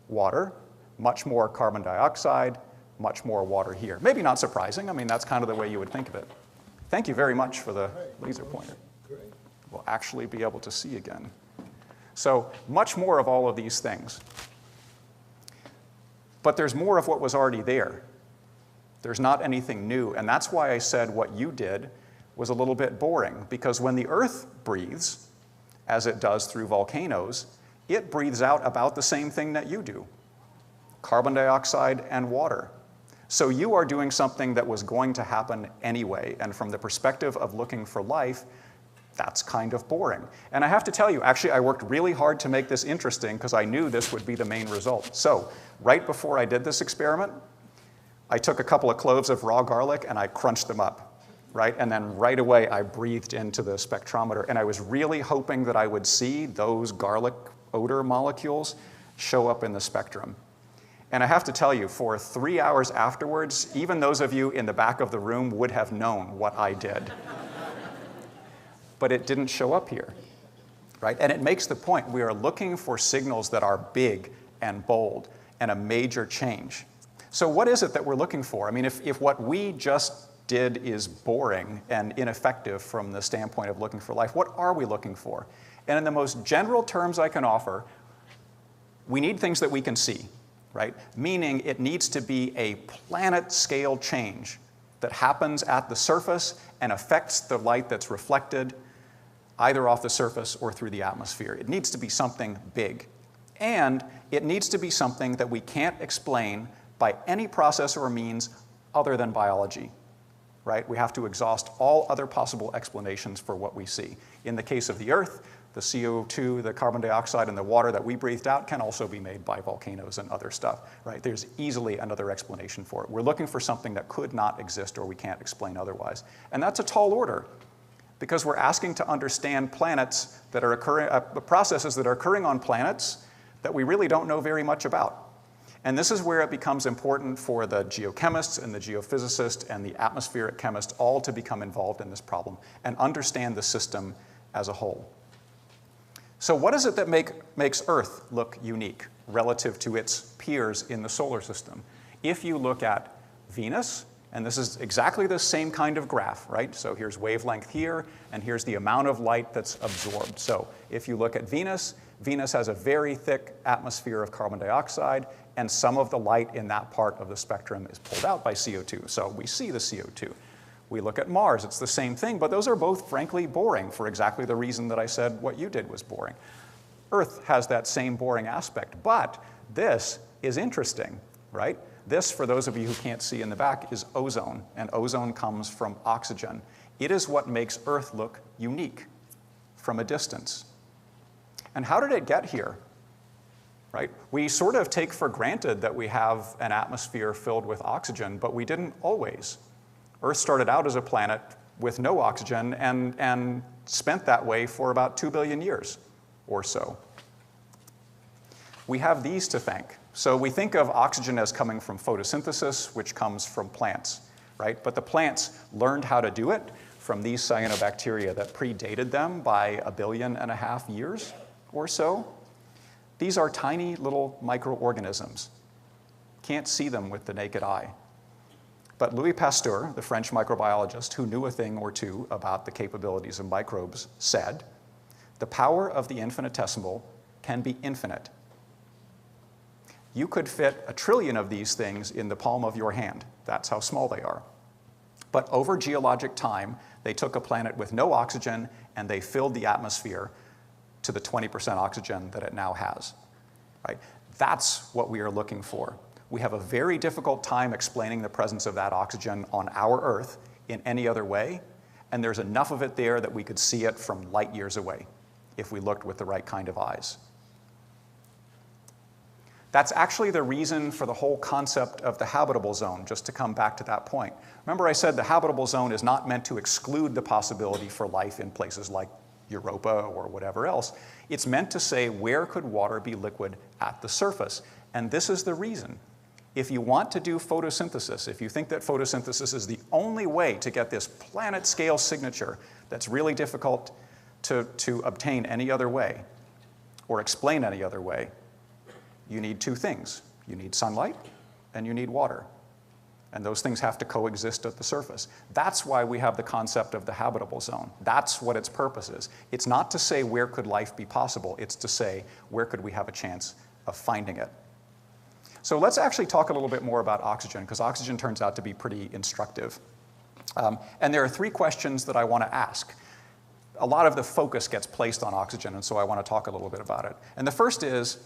water, much more carbon dioxide, much more water here. Maybe not surprising. I mean, that's kind of the way you would think of it. Thank you very much for the laser pointer. We'll actually be able to see again. So much more of all of these things. But there's more of what was already there. There's not anything new. And that's why I said what you did was a little bit boring. Because when the Earth breathes, as it does through volcanoes, it breathes out about the same thing that you do. Carbon dioxide and water. So you are doing something that was going to happen anyway, and from the perspective of looking for life, that's kind of boring. And I have to tell you, actually, I worked really hard to make this interesting because I knew this would be the main result. So right before I did this experiment, I took a couple of cloves of raw garlic and I crunched them up, right? And then right away, I breathed into the spectrometer, and I was really hoping that I would see those garlic odor molecules show up in the spectrum. And I have to tell you, for 3 hours afterwards, even those of you in the back of the room would have known what I did. But it didn't show up here, right? And it makes the point, we are looking for signals that are big and bold and a major change. So what is it that we're looking for? I mean, if what we just did is boring and ineffective from the standpoint of looking for life, what are we looking for? And in the most general terms I can offer, we need things that we can see. Right? Meaning it needs to be a planet-scale change that happens at the surface and affects the light that's reflected either off the surface or through the atmosphere. It needs to be something big. And it needs to be something that we can't explain by any process or means other than biology. Right? We have to exhaust all other possible explanations for what we see. In the case of the Earth, the CO2, the carbon dioxide, and the water that we breathed out can also be made by volcanoes and other stuff, right? There's easily another explanation for it. We're looking for something that could not exist or we can't explain otherwise. And that's a tall order because we're asking to understand planets that are occurring, processes that are occurring on planets that we really don't know very much about. And this is where it becomes important for the geochemists and the geophysicists and the atmospheric chemists all to become involved in this problem and understand the system as a whole. So what is it that makes Earth look unique relative to its peers in the solar system? If you look at Venus, and this is exactly the same kind of graph, right? So here's wavelength here, and here's the amount of light that's absorbed. So if you look at Venus, Venus has a very thick atmosphere of carbon dioxide, and some of the light in that part of the spectrum is pulled out by CO2. So we see the CO2. We look at Mars, it's the same thing, but those are both frankly boring for exactly the reason that I said what you did was boring. Earth has that same boring aspect, but this is interesting, right? This, for those of you who can't see in the back, is ozone, and ozone comes from oxygen. It is what makes Earth look unique from a distance. And how did it get here? Right? We sort of take for granted that we have an atmosphere filled with oxygen, but we didn't always. Earth started out as a planet with no oxygen and spent that way for about 2 billion years or so. We have these to thank. So we think of oxygen as coming from photosynthesis, which comes from plants, right? But the plants learned how to do it from these cyanobacteria that predated them by 1.5 billion years or so. These are tiny little microorganisms. Can't see them with the naked eye. But Louis Pasteur, the French microbiologist who knew a thing or two about the capabilities of microbes, said, "The power of the infinitesimal can be infinite." You could fit 1 trillion of these things in the palm of your hand. That's how small they are. But over geologic time, they took a planet with no oxygen and they filled the atmosphere to the 20% oxygen that it now has. Right? That's what we are looking for. We have a very difficult time explaining the presence of that oxygen on our Earth in any other way, and there's enough of it there that we could see it from light years away if we looked with the right kind of eyes. That's actually the reason for the whole concept of the habitable zone, just to come back to that point. Remember I said the habitable zone is not meant to exclude the possibility for life in places like Europa or whatever else. It's meant to say where could water be liquid at the surface. And this is the reason. If you want to do photosynthesis, if you think that photosynthesis is the only way to get this planet-scale signature that's really difficult to obtain any other way or explain any other way, you need two things. You need sunlight and you need water. And those things have to coexist at the surface. That's why we have the concept of the habitable zone. That's what its purpose is. It's not to say where could life be possible. It's to say where could we have a chance of finding it. So let's actually talk a little bit more about oxygen, because oxygen turns out to be pretty instructive. And there are three questions that I want to ask. A lot of the focus gets placed on oxygen, and so I want to talk a little bit about it. And the first is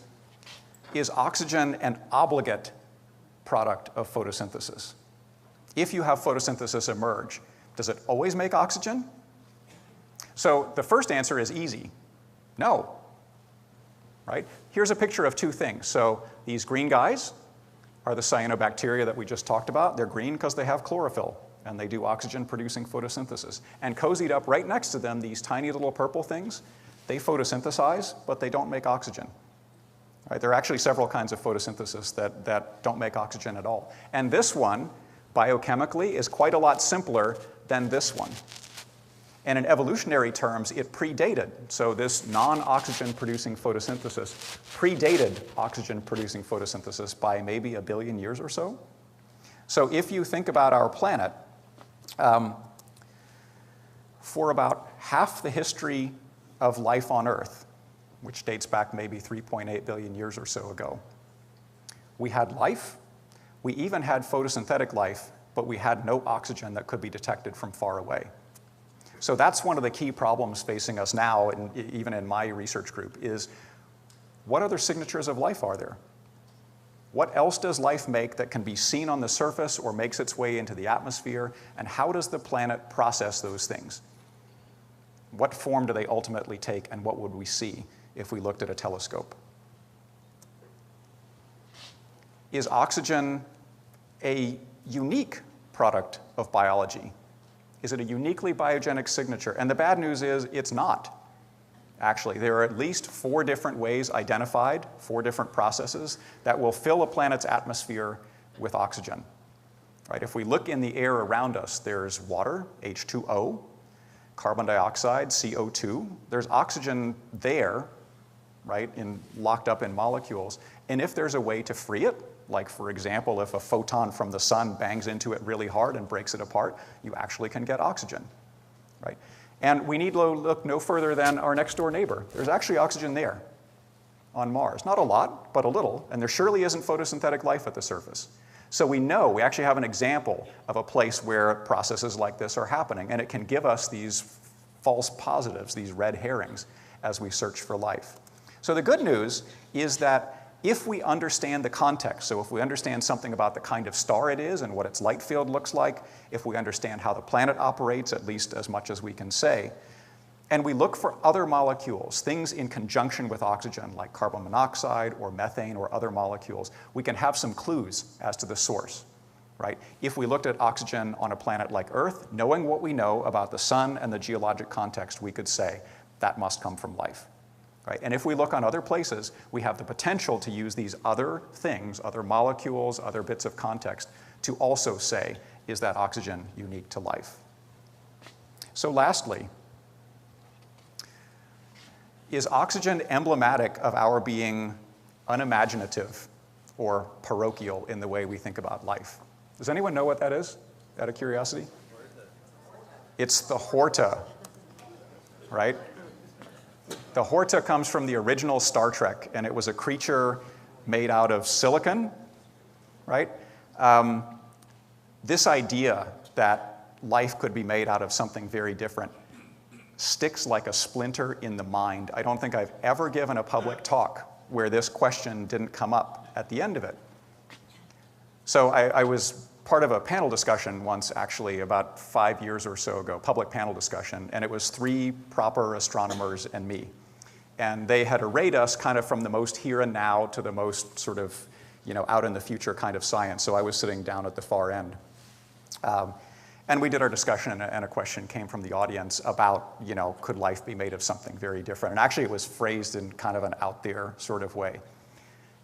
oxygen an obligate product of photosynthesis? If you have photosynthesis emerge, does it always make oxygen? So the first answer is easy. No. Right? Here's a picture of two things. So these green guys are the cyanobacteria that we just talked about. They're green because they have chlorophyll, and they do oxygen-producing photosynthesis. And cozied up right next to them, these tiny little purple things, they photosynthesize, but they don't make oxygen. Right? There are actually several kinds of photosynthesis that don't make oxygen at all. And this one, biochemically, is quite a lot simpler than this one. And in evolutionary terms, it predated. So this non-oxygen-producing photosynthesis predated oxygen-producing photosynthesis by maybe 1 billion years or so. So if you think about our planet, for about half the history of life on Earth, which dates back maybe 3.8 billion years or so ago, we had life. We even had photosynthetic life, but we had no oxygen that could be detected from far away. So that's one of the key problems facing us now, and even in my research group, is what other signatures of life are there? What else does life make that can be seen on the surface or makes its way into the atmosphere? And how does the planet process those things? What form do they ultimately take, and what would we see if we looked at a telescope? Is oxygen a unique product of biology? Is it a uniquely biogenic signature? And the bad news is it's not. Actually, there are at least 4 different ways identified, 4 different processes that will fill a planet's atmosphere with oxygen. Right? If we look in the air around us, there's water, H2O, carbon dioxide, CO2. There's oxygen there, right, locked up in molecules. And if there's a way to free it, like, for example, if a photon from the sun bangs into it really hard and breaks it apart, you actually can get oxygen, right? And we need to look no further than our next-door neighbor. There's actually oxygen there on Mars. Not a lot, but a little. And there surely isn't photosynthetic life at the surface. So we know, we actually have an example of a place where processes like this are happening. And it can give us these false positives, these red herrings, as we search for life. So the good news is that if we understand the context, so if we understand something about the kind of star it is and what its light field looks like, if we understand how the planet operates, at least as much as we can say, and we look for other molecules, things in conjunction with oxygen, like carbon monoxide or methane or other molecules, we can have some clues as to the source, right? If we looked at oxygen on a planet like Earth, knowing what we know about the sun and the geologic context, we could say that must come from life. Right? And if we look on other places, we have the potential to use these other things, other molecules, other bits of context, to also say, is that oxygen unique to life? So lastly, is oxygen emblematic of our being unimaginative or parochial in the way we think about life? Does anyone know what that is, out of curiosity? It's the horta, right? The horta comes from the original Star Trek, and it was a creature made out of silicon, right? This idea that life could be made out of something very different sticks like a splinter in the mind. I don't think I've ever given a public talk where this question didn't come up at the end of it. So I was part of a panel discussion once, actually, about 5 years or so ago, public panel discussion, and it was 3 proper astronomers and me. And they had arrayed us kind of from the most here and now to the most sort of, out in the future kind of science. So I was sitting down at the far end. And we did our discussion, and a question came from the audience about, could life be made of something very different? And actually, it was phrased in kind of an out there sort of way.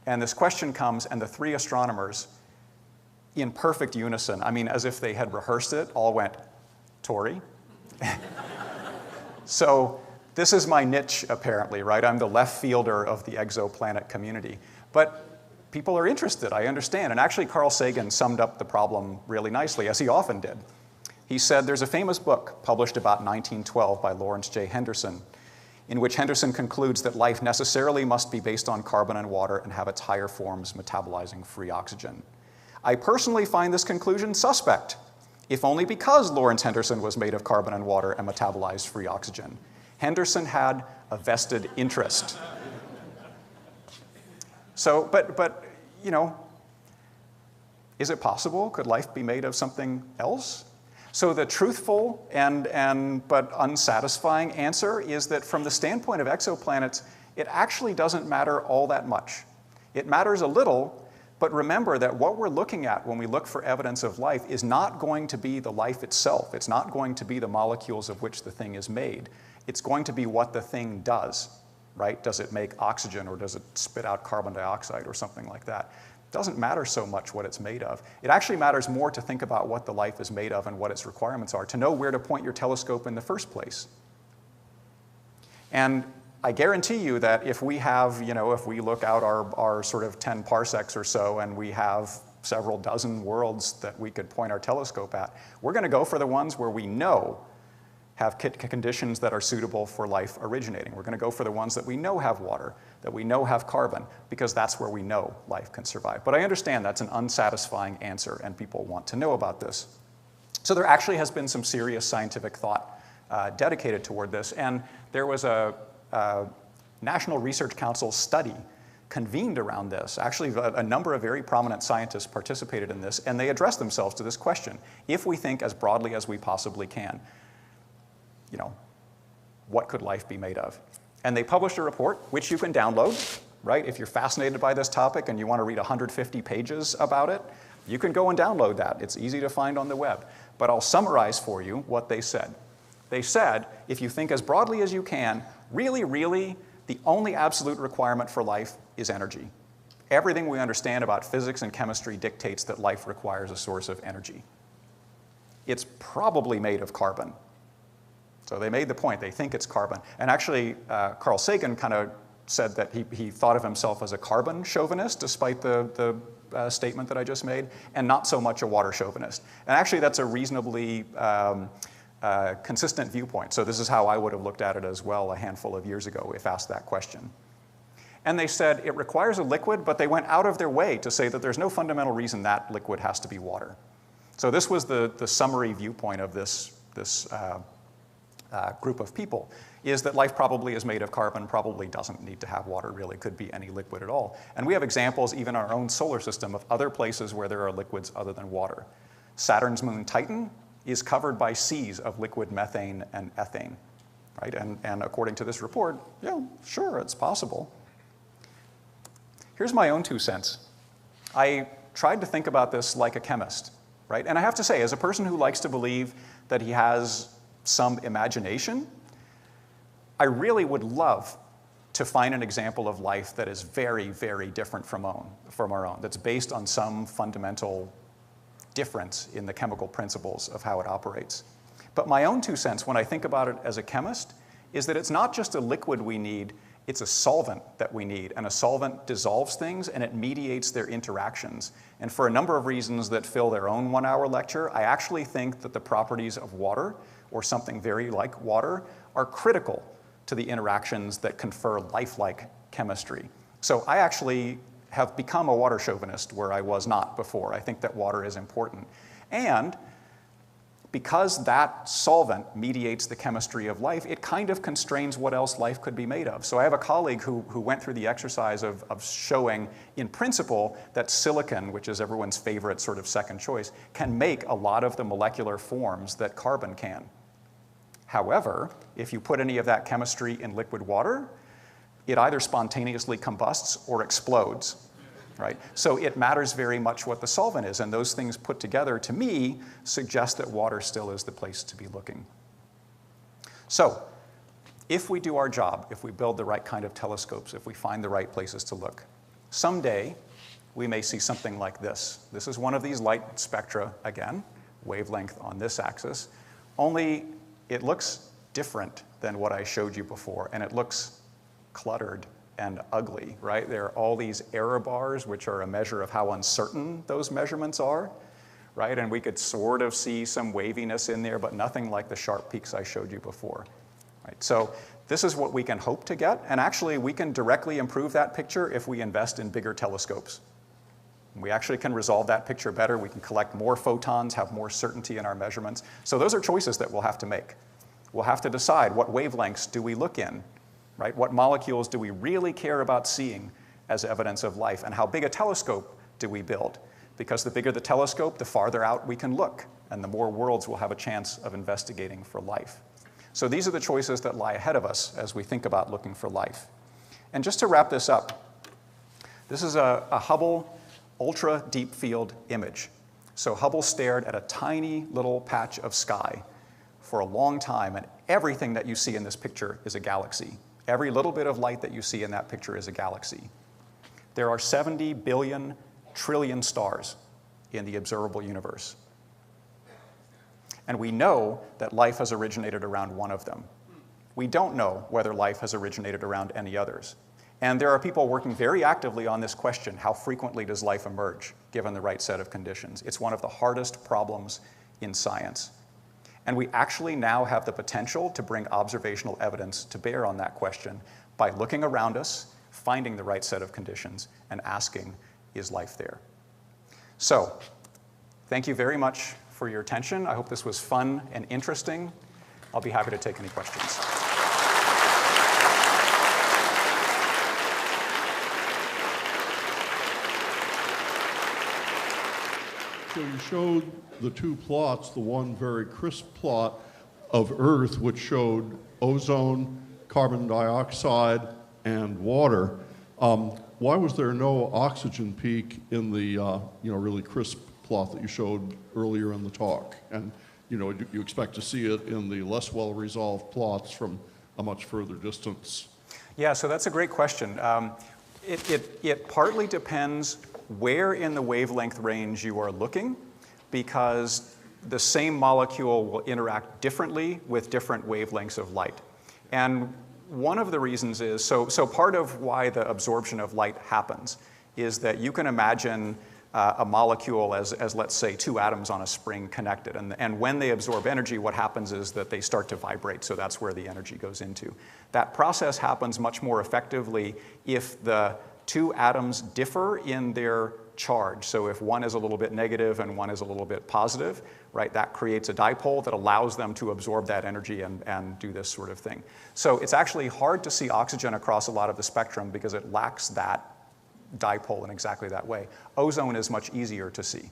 And this question comes, and the 3 astronomers, in perfect unison, I mean, as if they had rehearsed it, all went, Tori. So this is my niche, apparently, right? I'm the left fielder of the exoplanet community. But people are interested, I understand. And actually, Carl Sagan summed up the problem really nicely, as he often did. He said, there's a famous book published about 1912 by Lawrence J. Henderson, in which Henderson concludes that life necessarily must be based on carbon and water and have its higher forms metabolizing free oxygen. I personally find this conclusion suspect, if only because Lawrence Henderson was made of carbon and water and metabolized free oxygen. Henderson had a vested interest. So, but is it possible? Could life be made of something else? So the truthful but unsatisfying answer is that from the standpoint of exoplanets, it actually doesn't matter all that much. It matters a little, but remember that what we're looking at when we look for evidence of life is not going to be the life itself. It's not going to be the molecules of which the thing is made. It's going to be what the thing does, right? Does it make oxygen, or does it spit out carbon dioxide or something like that? It doesn't matter so much what it's made of. It actually matters more to think about what the life is made of and what its requirements are, to know where to point your telescope in the first place. And I guarantee you that if we have, if we look out our sort of 10 parsecs or so, and we have several dozen worlds that we could point our telescope at, we're going to go for the ones where we know have conditions that are suitable for life originating. We're going to go for the ones that we know have water, that we know have carbon, because that's where we know life can survive. But I understand that's an unsatisfying answer, and people want to know about this. So there actually has been some serious scientific thought dedicated toward this, and there was a National Research Council study convened around this. Actually, a number of very prominent scientists participated in this, and they addressed themselves to this question. If we think as broadly as we possibly can, what could life be made of? And they published a report, which you can download, right? If you're fascinated by this topic and you want to read 150 pages about it, you can go and download that. It's easy to find on the web. But I'll summarize for you what they said. They said, if you think as broadly as you can, really, the only absolute requirement for life is energy. Everything we understand about physics and chemistry dictates that life requires a source of energy. It's probably made of carbon. So they made the point, they think it's carbon. And actually, Carl Sagan kind of said that he thought of himself as a carbon chauvinist, despite the statement that I just made, and not so much a water chauvinist. And actually, that's a reasonably consistent viewpoint. So this is how I would have looked at it as well a handful of years ago if asked that question. And they said it requires a liquid, but they went out of their way to say that there's no fundamental reason that liquid has to be water. So this was the summary viewpoint of this group of people, is that life probably is made of carbon, probably doesn't need to have water, really could be any liquid at all. And we have examples even in our own solar system of other places where there are liquids other than water. Saturn's moon Titan is covered by seas of liquid methane and ethane, right? And according to this report, yeah, sure, it's possible. Here's my own 2 cents. I tried to think about this like a chemist, right? And I have to say, as a person who likes to believe that he has some imagination, I really would love to find an example of life that is very, very different from our own, that's based on some fundamental difference in the chemical principles of how it operates. But my own 2 cents, when I think about it as a chemist, is that it's not just a liquid we need, it's a solvent that we need. And a solvent dissolves things and it mediates their interactions. And for a number of reasons that fill their own 1-hour lecture, I actually think that the properties of water, or something very like water, are critical to the interactions that confer lifelike chemistry. So I actually have become a water chauvinist where I was not before. I think that water is important. And because that solvent mediates the chemistry of life, it kind of constrains what else life could be made of. So I have a colleague who went through the exercise of showing, in principle, that silicon, which is everyone's favorite sort of second choice, can make a lot of the molecular forms that carbon can. However, if you put any of that chemistry in liquid water, it either spontaneously combusts or explodes. Right? So it matters very much what the solvent is, and those things put together, to me, suggest that water still is the place to be looking. So if we do our job, if we build the right kind of telescopes, if we find the right places to look, someday we may see something like this. This is one of these light spectra, again, wavelength on this axis, only it looks different than what I showed you before, and it looks cluttered and ugly, right? There are all these error bars, which are a measure of how uncertain those measurements are, right? And we could sort of see some waviness in there, but nothing like the sharp peaks I showed you before, right? So this is what we can hope to get, and actually we can directly improve that picture if we invest in bigger telescopes. We actually can resolve that picture better. We can collect more photons, have more certainty in our measurements. So those are choices that we'll have to make. We'll have to decide what wavelengths do we look in, right? What molecules do we really care about seeing as evidence of life? And how big a telescope do we build? Because the bigger the telescope, the farther out we can look, and the more worlds we'll have a chance of investigating for life. So these are the choices that lie ahead of us as we think about looking for life. And just to wrap this up, this is a Hubble ultra deep field image. So Hubble stared at a tiny little patch of sky for a long time, and everything that you see in this picture is a galaxy. Every little bit of light that you see in that picture is a galaxy. There are 70 billion trillion stars in the observable universe. And we know that life has originated around one of them. We don't know whether life has originated around any others. And there are people working very actively on this question: how frequently does life emerge, given the right set of conditions? It's one of the hardest problems in science. And we actually now have the potential to bring observational evidence to bear on that question by looking around us, finding the right set of conditions, and asking, is life there? So, thank you very much for your attention. I hope this was fun and interesting. I'll be happy to take any questions. So you showed the two plots, the one very crisp plot of Earth, which showed ozone, carbon dioxide, and water. Why was there no oxygen peak in the really crisp plot that you showed earlier in the talk? And do you expect to see it in the less well-resolved plots from a much further distance? Yeah, so that's a great question. It partly depends where in the wavelength range you are looking, because the same molecule will interact differently with different wavelengths of light. And one of the reasons is, so part of why the absorption of light happens is that you can imagine a molecule as let's say, two atoms on a spring connected. And when they absorb energy, what happens is that they start to vibrate, so that's where the energy goes into. That process happens much more effectively if the two atoms differ in their charge. So if one is a little bit negative and one is a little bit positive, right, that creates a dipole that allows them to absorb that energy and do this sort of thing. So it's actually hard to see oxygen across a lot of the spectrum because it lacks that dipole in exactly that way. Ozone is much easier to see.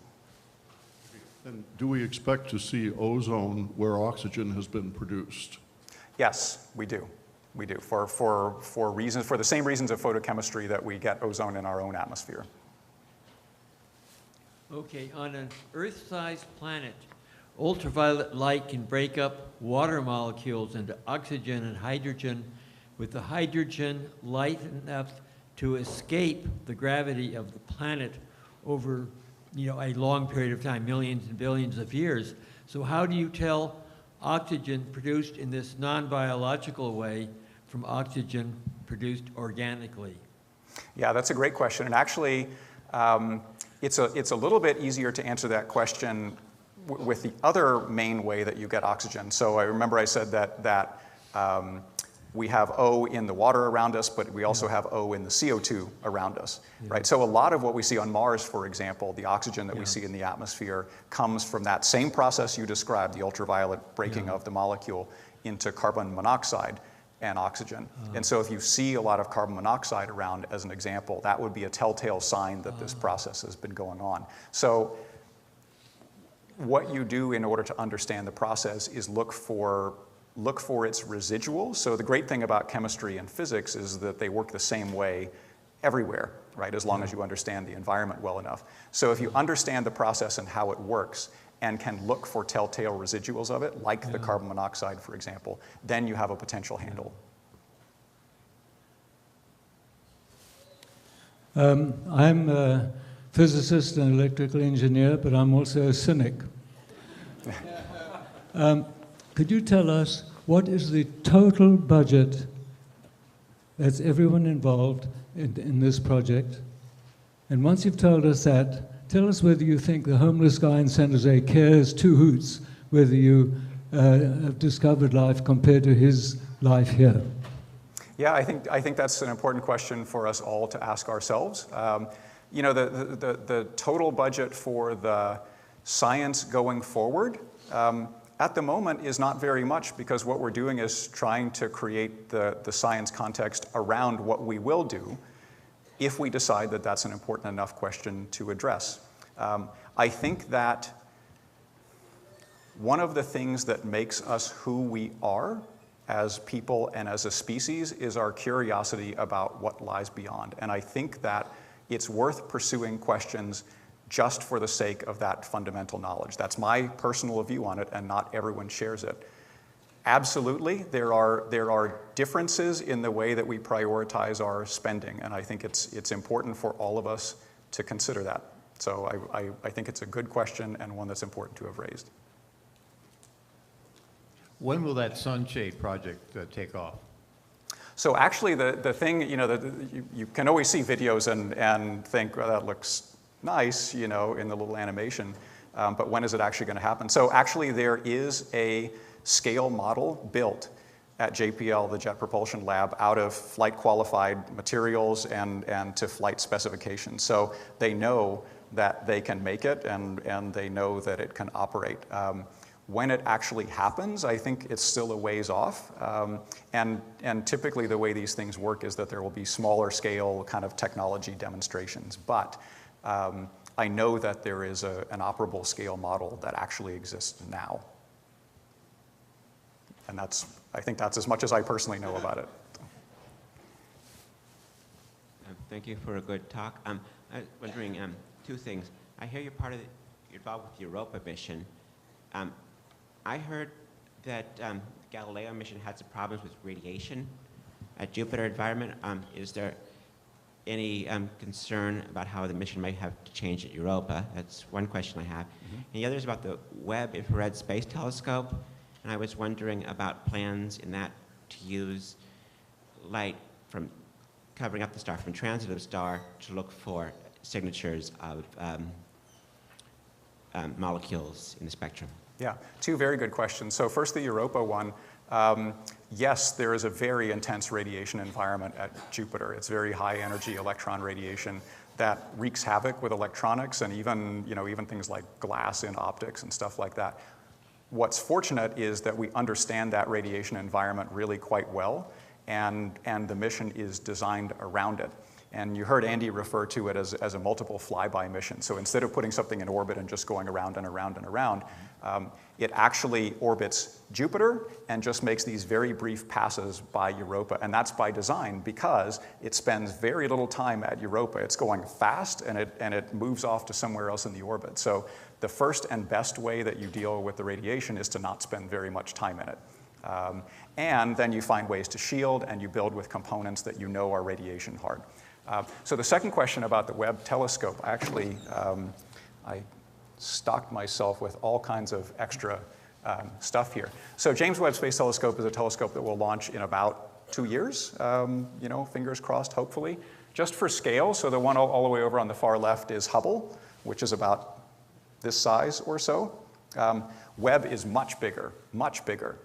And do we expect to see ozone where oxygen has been produced? Yes, we do. We do, for the same reasons of photochemistry that we get ozone in our own atmosphere. Okay, on an Earth-sized planet, ultraviolet light can break up water molecules into oxygen and hydrogen, with the hydrogen light enough to escape the gravity of the planet over a long period of time, millions and billions of years. So how do you tell oxygen produced in this non-biological way from oxygen produced organically? Yeah, that's a great question. And actually, it's a little bit easier to answer that question with the other main way that you get oxygen. So I remember I said that we have O in the water around us, but we also have O in the CO2 around us, right? So a lot of what we see on Mars, for example, the oxygen that we see in the atmosphere comes from that same process you described, the ultraviolet breaking of the molecule into carbon monoxide and oxygen. And so if you see a lot of carbon monoxide around, as an example, that would be a telltale sign that this process has been going on. So what you do in order to understand the process is look for its residuals. So the great thing about chemistry and physics is that they work the same way everywhere, right, as long as you understand the environment well enough. So if you understand the process and how it works and can look for telltale residuals of it, like the carbon monoxide, for example, then you have a potential handle. I'm a physicist and electrical engineer, but I'm also a cynic. Could you tell us what is the total budget that's everyone involved in this project? And once you've told us that, tell us whether you think the homeless guy in San Jose cares two hoots whether you have discovered life compared to his life here. Yeah, I think that's an important question for us all to ask ourselves. You know, the total budget for the science going forward at the moment is not very much, because what we're doing is trying to create the science context around what we will do if we decide that that's an important enough question to address. I think that one of the things that makes us who we are as people and as a species is our curiosity about what lies beyond. And I think that it's worth pursuing questions just for the sake of that fundamental knowledge. That's my personal view on it, and not everyone shares it. Absolutely, there are differences in the way that we prioritize our spending, and I think it's important for all of us to consider that. So I think it's a good question and one that's important to have raised. When will that sunshade project take off? So actually the thing, you know, you can always see videos and think, well, that looks nice, you know, in the little animation, but when is it actually going to happen? So actually there is a scale model built at JPL, the Jet Propulsion Lab, out of flight qualified materials and to flight specifications. So they know that they can make it, and they know that it can operate. When it actually happens, I think it's still a ways off. And typically the way these things work is that there will be smaller scale kind of technology demonstrations. But I know that there is an operable scale model that actually exists now. And I think that's as much as I personally know about it. Thank you for a good talk. I was wondering two things. I hear you're involved with the Europa mission. I heard that the Galileo mission had some problems with radiation at Jupiter environment. Is there any concern about how the mission might have to change at Europa? That's one question I have. And the other is about the Webb Infrared Space Telescope. And I was wondering about plans in that to use light from covering up the star from transitive star to look for signatures of molecules in the spectrum. Yeah, two very good questions. So first, the Europa one. Yes, there is a very intense radiation environment at Jupiter. It's very high energy electron radiation that wreaks havoc with electronics and even things like glass in optics and stuff like that. What's fortunate is that we understand that radiation environment really quite well, and the mission is designed around it. And you heard Andy refer to it as a multiple flyby mission. So instead of putting something in orbit and just going around and around and around, it actually orbits Jupiter and just makes these very brief passes by Europa. And that's by design, because it spends very little time at Europa. It's going fast, and it moves off to somewhere else in the orbit. So the first and best way that you deal with the radiation is to not spend very much time in it. And then you find ways to shield, and you build with components that you know are radiation hard. So the second question about the Webb telescope, actually, I stocked myself with all kinds of extra stuff here. So James Webb Space Telescope is a telescope that will launch in about 2 years, fingers crossed, hopefully. Just for scale, so the one all the way over on the far left is Hubble, which is about this size or so. Webb is much bigger, much bigger.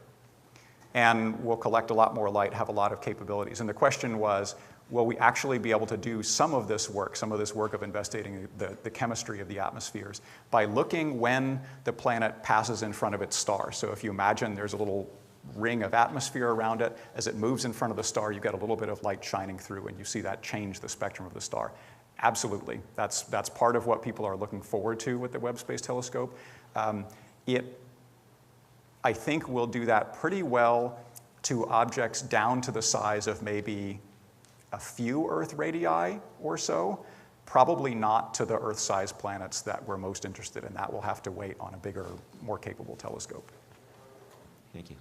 and will collect a lot more light, have a lot of capabilities. And the question was, will we actually be able to do some of this work of investigating the chemistry of the atmospheres by looking when the planet passes in front of its star? So if you imagine there's a little ring of atmosphere around it, as it moves in front of the star, you get a little bit of light shining through, and you see that change the spectrum of the star. Absolutely. That's part of what people are looking forward to with the Webb Space Telescope. I think we'll do that pretty well to objects down to the size of maybe a few Earth radii or so, probably not to the Earth-sized planets that we're most interested in. That will have to wait on a bigger, more capable telescope. Thank you.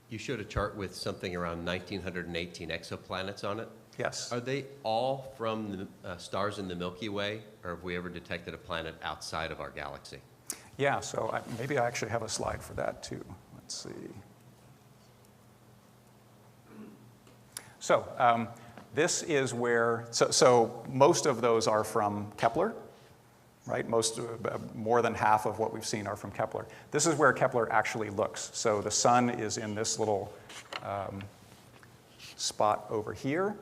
You showed a chart with something around 1,918 exoplanets on it. Yes. Are they all from the stars in the Milky Way, or have we ever detected a planet outside of our galaxy? Yeah, so maybe I actually have a slide for that too. Let's see. So this is where, so most of those are from Kepler, right? More than half of what we've seen are from Kepler. This is where Kepler actually looks. So the sun is in this little spot over here.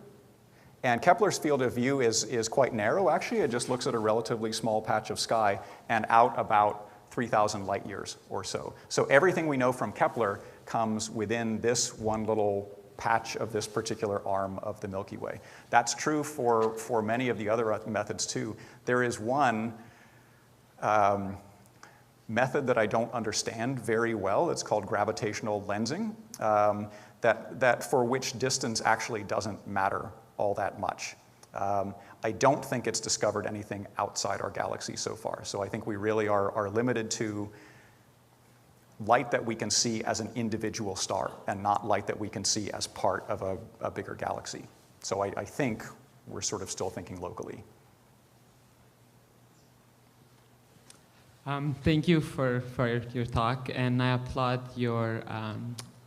And Kepler's field of view is quite narrow, actually. It just looks at a relatively small patch of sky and out about 3,000 light years or so. So everything we know from Kepler comes within this one little patch of this particular arm of the Milky Way. That's true for many of the other methods too. There is one method that I don't understand very well. It's called gravitational lensing, that for which distance actually doesn't matter all that much. I don't think it's discovered anything outside our galaxy so far. So I think we really are limited to light that we can see as an individual star and not light that we can see as part of a bigger galaxy. So I think we're sort of still thinking locally. Thank you for your talk, and I applaud your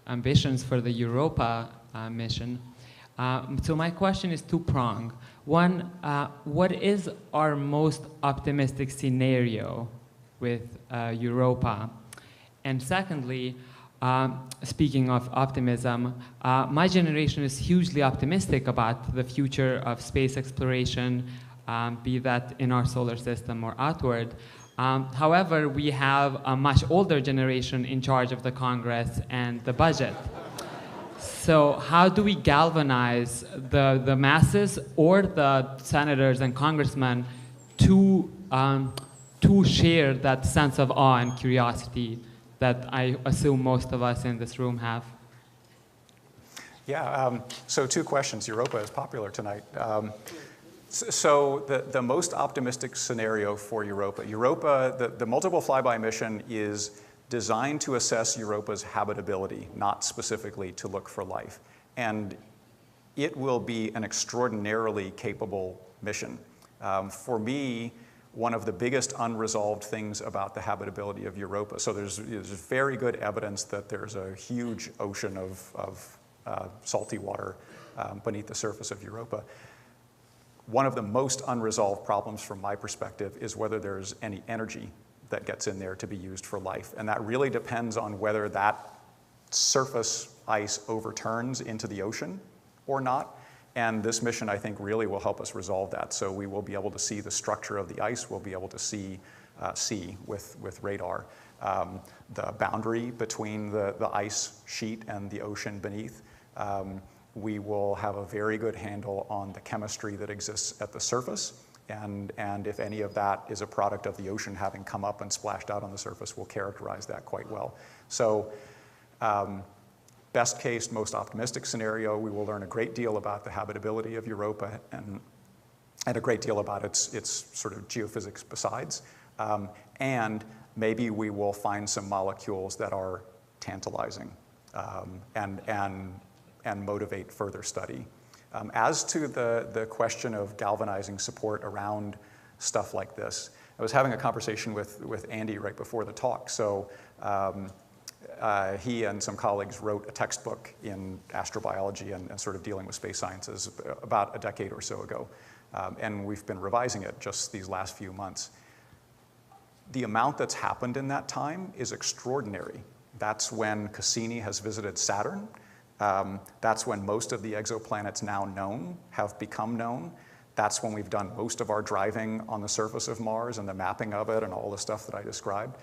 ambitions for the Europa mission. So my question is two-pronged. One, what is our most optimistic scenario with Europa? And secondly, speaking of optimism, my generation is hugely optimistic about the future of space exploration, be that in our solar system or outward. However, we have a much older generation in charge of the Congress and the budget. So how do we galvanize the masses or the senators and congressmen to share that sense of awe and curiosity that I assume most of us in this room have? Yeah, so two questions. Europa is popular tonight. So the most optimistic scenario for Europa, the multiple flyby mission is designed to assess Europa's habitability, not specifically to look for life. And it will be an extraordinarily capable mission. For me, one of the biggest unresolved things about the habitability of Europa, so there's very good evidence that there's a huge ocean of salty water beneath the surface of Europa. One of the most unresolved problems from my perspective is whether there's any energy that gets in there to be used for life. And that really depends on whether that surface ice overturns into the ocean or not. And this mission, I think, really will help us resolve that. So we will be able to see the structure of the ice. We'll be able to see with radar the boundary between the ice sheet and the ocean beneath. We will have a very good handle on the chemistry that exists at the surface. And if any of that is a product of the ocean having come up and splashed out on the surface, we'll characterize that quite well. So best case, most optimistic scenario, we will learn a great deal about the habitability of Europa and a great deal about its sort of geophysics besides. And maybe we will find some molecules that are tantalizing and motivate further study. As to the question of galvanizing support around stuff like this, I was having a conversation with Andy right before the talk. So he and some colleagues wrote a textbook in astrobiology and sort of dealing with space sciences about a decade or so ago. And we've been revising it just these last few months. The amount that's happened in that time is extraordinary. That's when Cassini has visited Saturn. That's when most of the exoplanets now known have become known. That's when we've done most of our driving on the surface of Mars and the mapping of it and all the stuff that I described.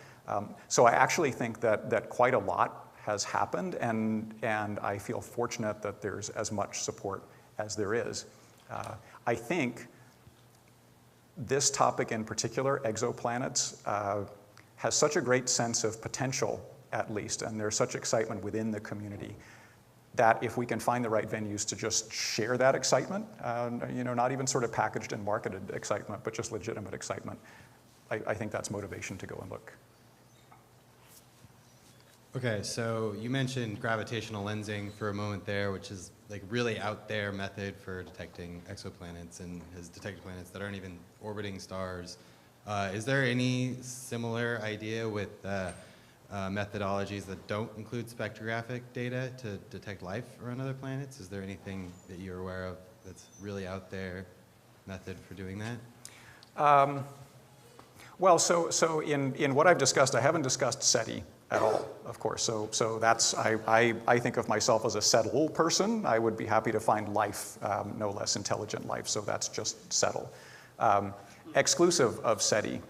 So I actually think that quite a lot has happened, and I feel fortunate that there's as much support as there is. I think this topic in particular, exoplanets, has such a great sense of potential, at least, and there's such excitement within the community that if we can find the right venues to just share that excitement, not even sort of packaged and marketed excitement, but just legitimate excitement, I think that's motivation to go and look. Okay, so you mentioned gravitational lensing for a moment there, which is like really out there method for detecting exoplanets and has detected planets that aren't even orbiting stars. Is there any similar idea with methodologies that don't include spectrographic data to detect life around other planets? Is there anything that you're aware of that's really out there method for doing that? Well, so in what I've discussed, I haven't discussed SETI at all, of course. So that's, I think of myself as a settle person. I would be happy to find life, no less intelligent life, so that's just settle. Exclusive of SETI,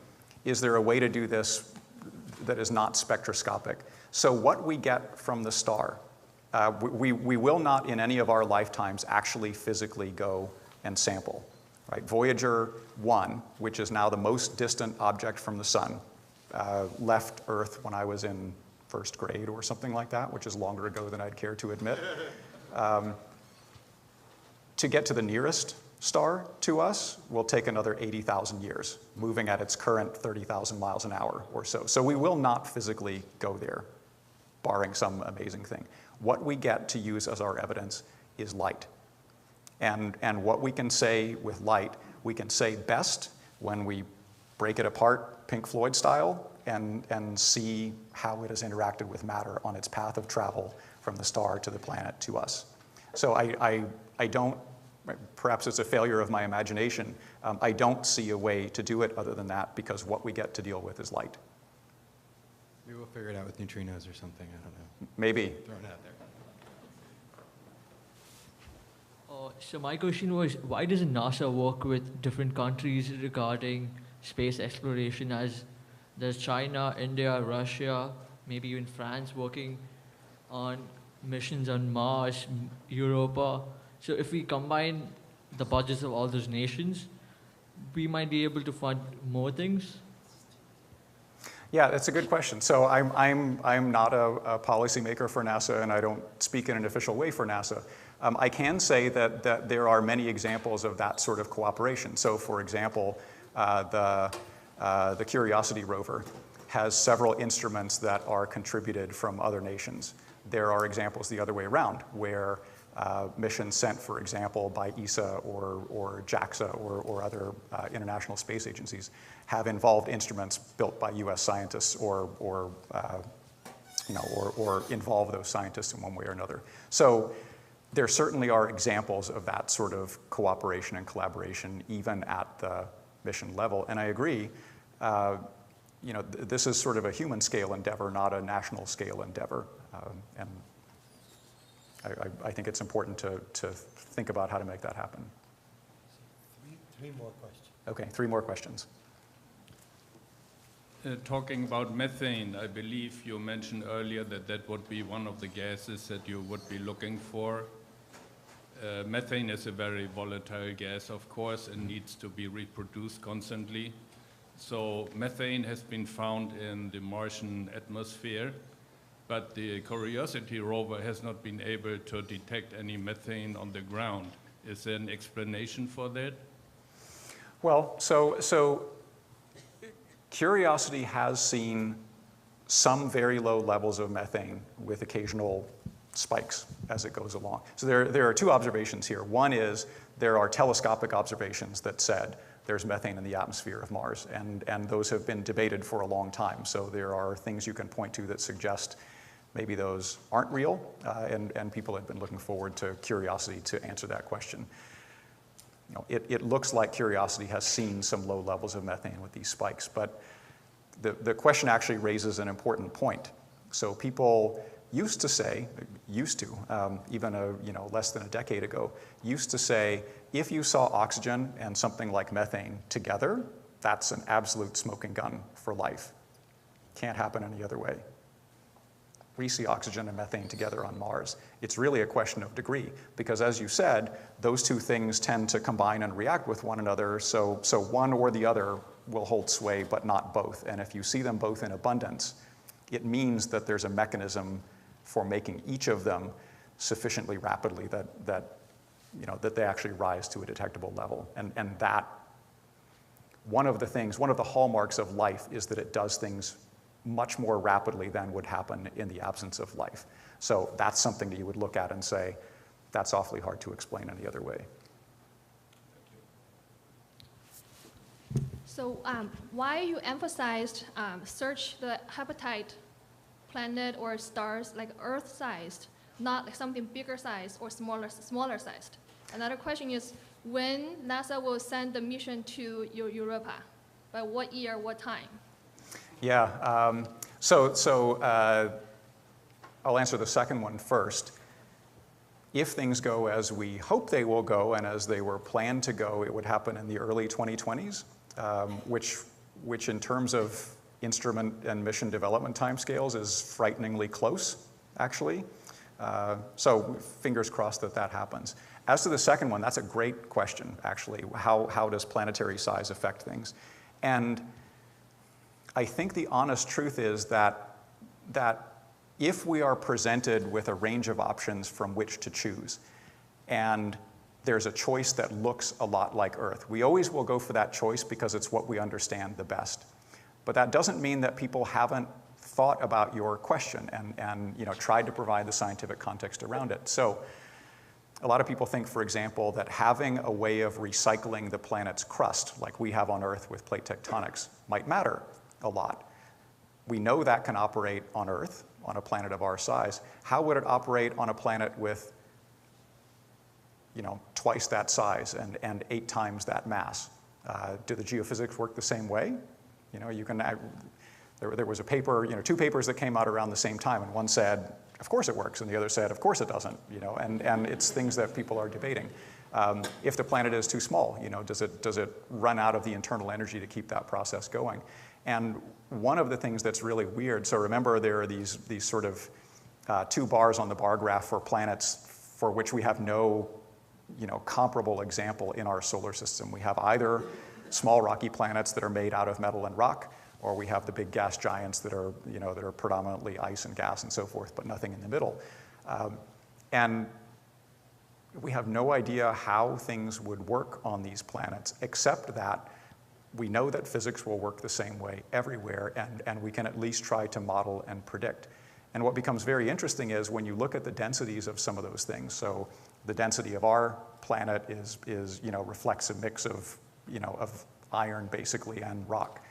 is there a way to do this that is not spectroscopic? So what we get from the star, we will not in any of our lifetimes actually physically go and sample. Right? Voyager 1, which is now the most distant object from the sun, left Earth when I was in first grade or something like that, which is longer ago than I'd care to admit. To get to the nearest star to us will take another 80,000 years, moving at its current 30,000 miles an hour or so. So we will not physically go there, barring some amazing thing. What we get to use as our evidence is light. And what we can say with light, we can say best when we break it apart Pink Floyd style and see how it has interacted with matter on its path of travel from the star to the planet to us. So I don't, perhaps it's a failure of my imagination, I don't see a way to do it other than that because what we get to deal with is light. Maybe we'll figure it out with neutrinos or something, I don't know. Maybe. Throw it out there. So my question was, why doesn't NASA work with different countries regarding space exploration, as there's China, India, Russia, maybe even France working on missions on Mars, Europa. So if we combine the budgets of all those nations, we might be able to fund more things? Yeah, that's a good question. So I'm not a policymaker for NASA, and I don't speak in an official way for NASA. I can say that there are many examples of that sort of cooperation. So, for example, the Curiosity rover has several instruments that are contributed from other nations. There are examples the other way around, where missions sent, for example, by ESA or JAXA or other international space agencies have involved instruments built by U.S. scientists or involve those scientists in one way or another. So there certainly are examples of that sort of cooperation and collaboration even at the mission level. And I agree, this is sort of a human scale endeavor, not a national scale endeavor. And I think it's important to think about how to make that happen. Three more questions. Okay, 3 more questions. Talking about methane, I believe you mentioned earlier that would be one of the gases that you would be looking for. Methane is a very volatile gas, of course, and needs to be reproduced constantly. So methane has been found in the Martian atmosphere, but the Curiosity rover has not been able to detect any methane on the ground. Is there an explanation for that? Well, so Curiosity has seen some very low levels of methane with occasional spikes as it goes along. So there are 2 observations here. One is there are telescopic observations that said there's methane in the atmosphere of Mars, and those have been debated for a long time. So there are things you can point to that suggest maybe those aren't real, and people have been looking forward to Curiosity to answer that question. It looks like Curiosity has seen some low levels of methane with these spikes, but the question actually raises an important point. So people used to say, even less than a decade ago, used to say, if you saw oxygen and something like methane together, that's an absolute smoking gun for life. Can't happen any other way. We see oxygen and methane together on Mars. It's really a question of degree, because as you said, those two things tend to combine and react with one another, so one or the other will hold sway, but not both. And if you see them both in abundance, it means that there's a mechanism for making each of them sufficiently rapidly that they actually rise to a detectable level. And that, one of the hallmarks of life is that it does things much more rapidly than would happen in the absence of life. So that's something that you would look at and say, that's awfully hard to explain any other way. So why you emphasized search the habitat planet or stars like Earth-sized, not like something bigger size or smaller sized? Another question is, when NASA will send the mission to Europa? By what year, what time? Yeah, I'll answer the second one first. If things go as we hope they will go and as they were planned to go, it would happen in the early 2020s, which in terms of instrument and mission development timescales is frighteningly close, actually. So fingers crossed that happens. As to the second one, that's a great question, actually. How does planetary size affect things? And I think the honest truth is that if we are presented with a range of options from which to choose, and there's a choice that looks a lot like Earth, we always will go for that choice because it's what we understand the best. But that doesn't mean that people haven't thought about your question and tried to provide the scientific context around it. So a lot of people think, for example, that having a way of recycling the planet's crust, like we have on Earth with plate tectonics, might matter a lot. We know that can operate on Earth, on a planet of our size. How would it operate on a planet with twice that size and 8 times that mass? Do the geophysics work the same way? There was a paper, 2 papers that came out around the same time, and one said, of course it works, and the other said, of course it doesn't, and it's things that people are debating. If the planet is too small, does it run out of the internal energy to keep that process going? And one of the things that's really weird, so remember there are these sort of 2 bars on the bar graph for planets for which we have no comparable example in our solar system. We have either small rocky planets that are made out of metal and rock, or we have the big gas giants that are predominantly ice and gas and so forth, but nothing in the middle. And we have no idea how things would work on these planets, except that we know that physics will work the same way everywhere, and we can at least try to model and predict. And what becomes very interesting is when you look at the densities of some of those things. So the density of our planet reflects a mix of iron basically and rock.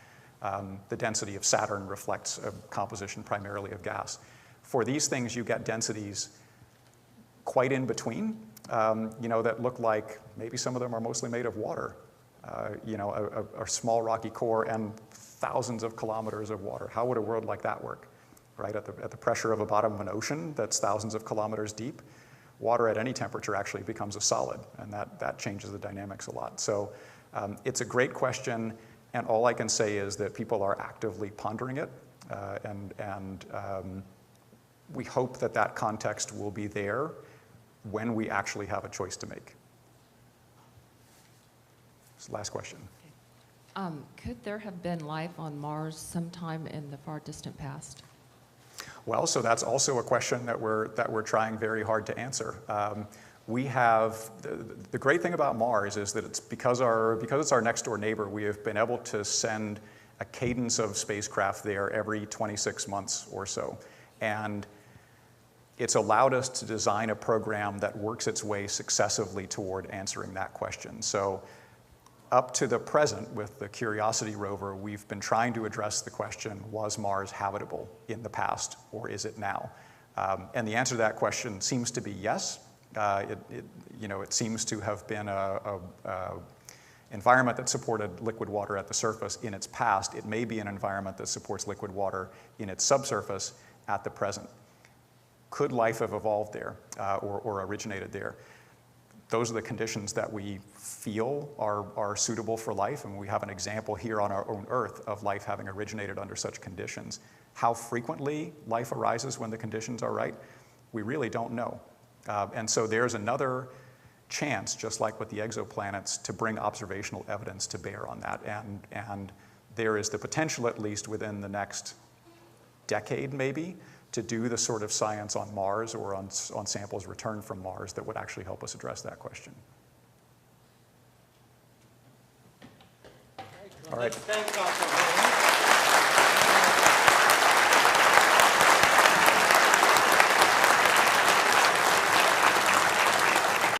The density of Saturn reflects a composition primarily of gas. For these things, you get densities quite in between, that look like maybe some of them are mostly made of water. A small rocky core and thousands of kilometers of water. How would a world like that work? Right, at the pressure of the bottom of an ocean that's thousands of kilometers deep, water at any temperature actually becomes a solid, and that changes the dynamics a lot. So it's a great question, and all I can say is that people are actively pondering it, and we hope that context will be there when we actually have a choice to make. Last question. Could there have been life on Mars sometime in the far distant past? Well, so that's also a question that we're trying very hard to answer. We have the great thing about Mars is that it's because it's our next door neighbor, we have been able to send a cadence of spacecraft there every 26 months or so, and it's allowed us to design a program that works its way successively toward answering that question. So up to the present, with the Curiosity rover, we've been trying to address the question, was Mars habitable in the past, or is it now? And the answer to that question seems to be yes. It seems to have been an environment that supported liquid water at the surface in its past. It may be an environment that supports liquid water in its subsurface, at the present. Could life have evolved there or originated there? Those are the conditions that we feel are suitable for life, and we have an example here on our own Earth of life having originated under such conditions. How frequently life arises when the conditions are right, we really don't know. And so there's another chance, just like with the exoplanets, to bring observational evidence to bear on that. And there is the potential, at least within the next decade maybe, to do the sort of science on Mars or on samples returned from Mars that would actually help us address that question. All right. Thanks, Dr.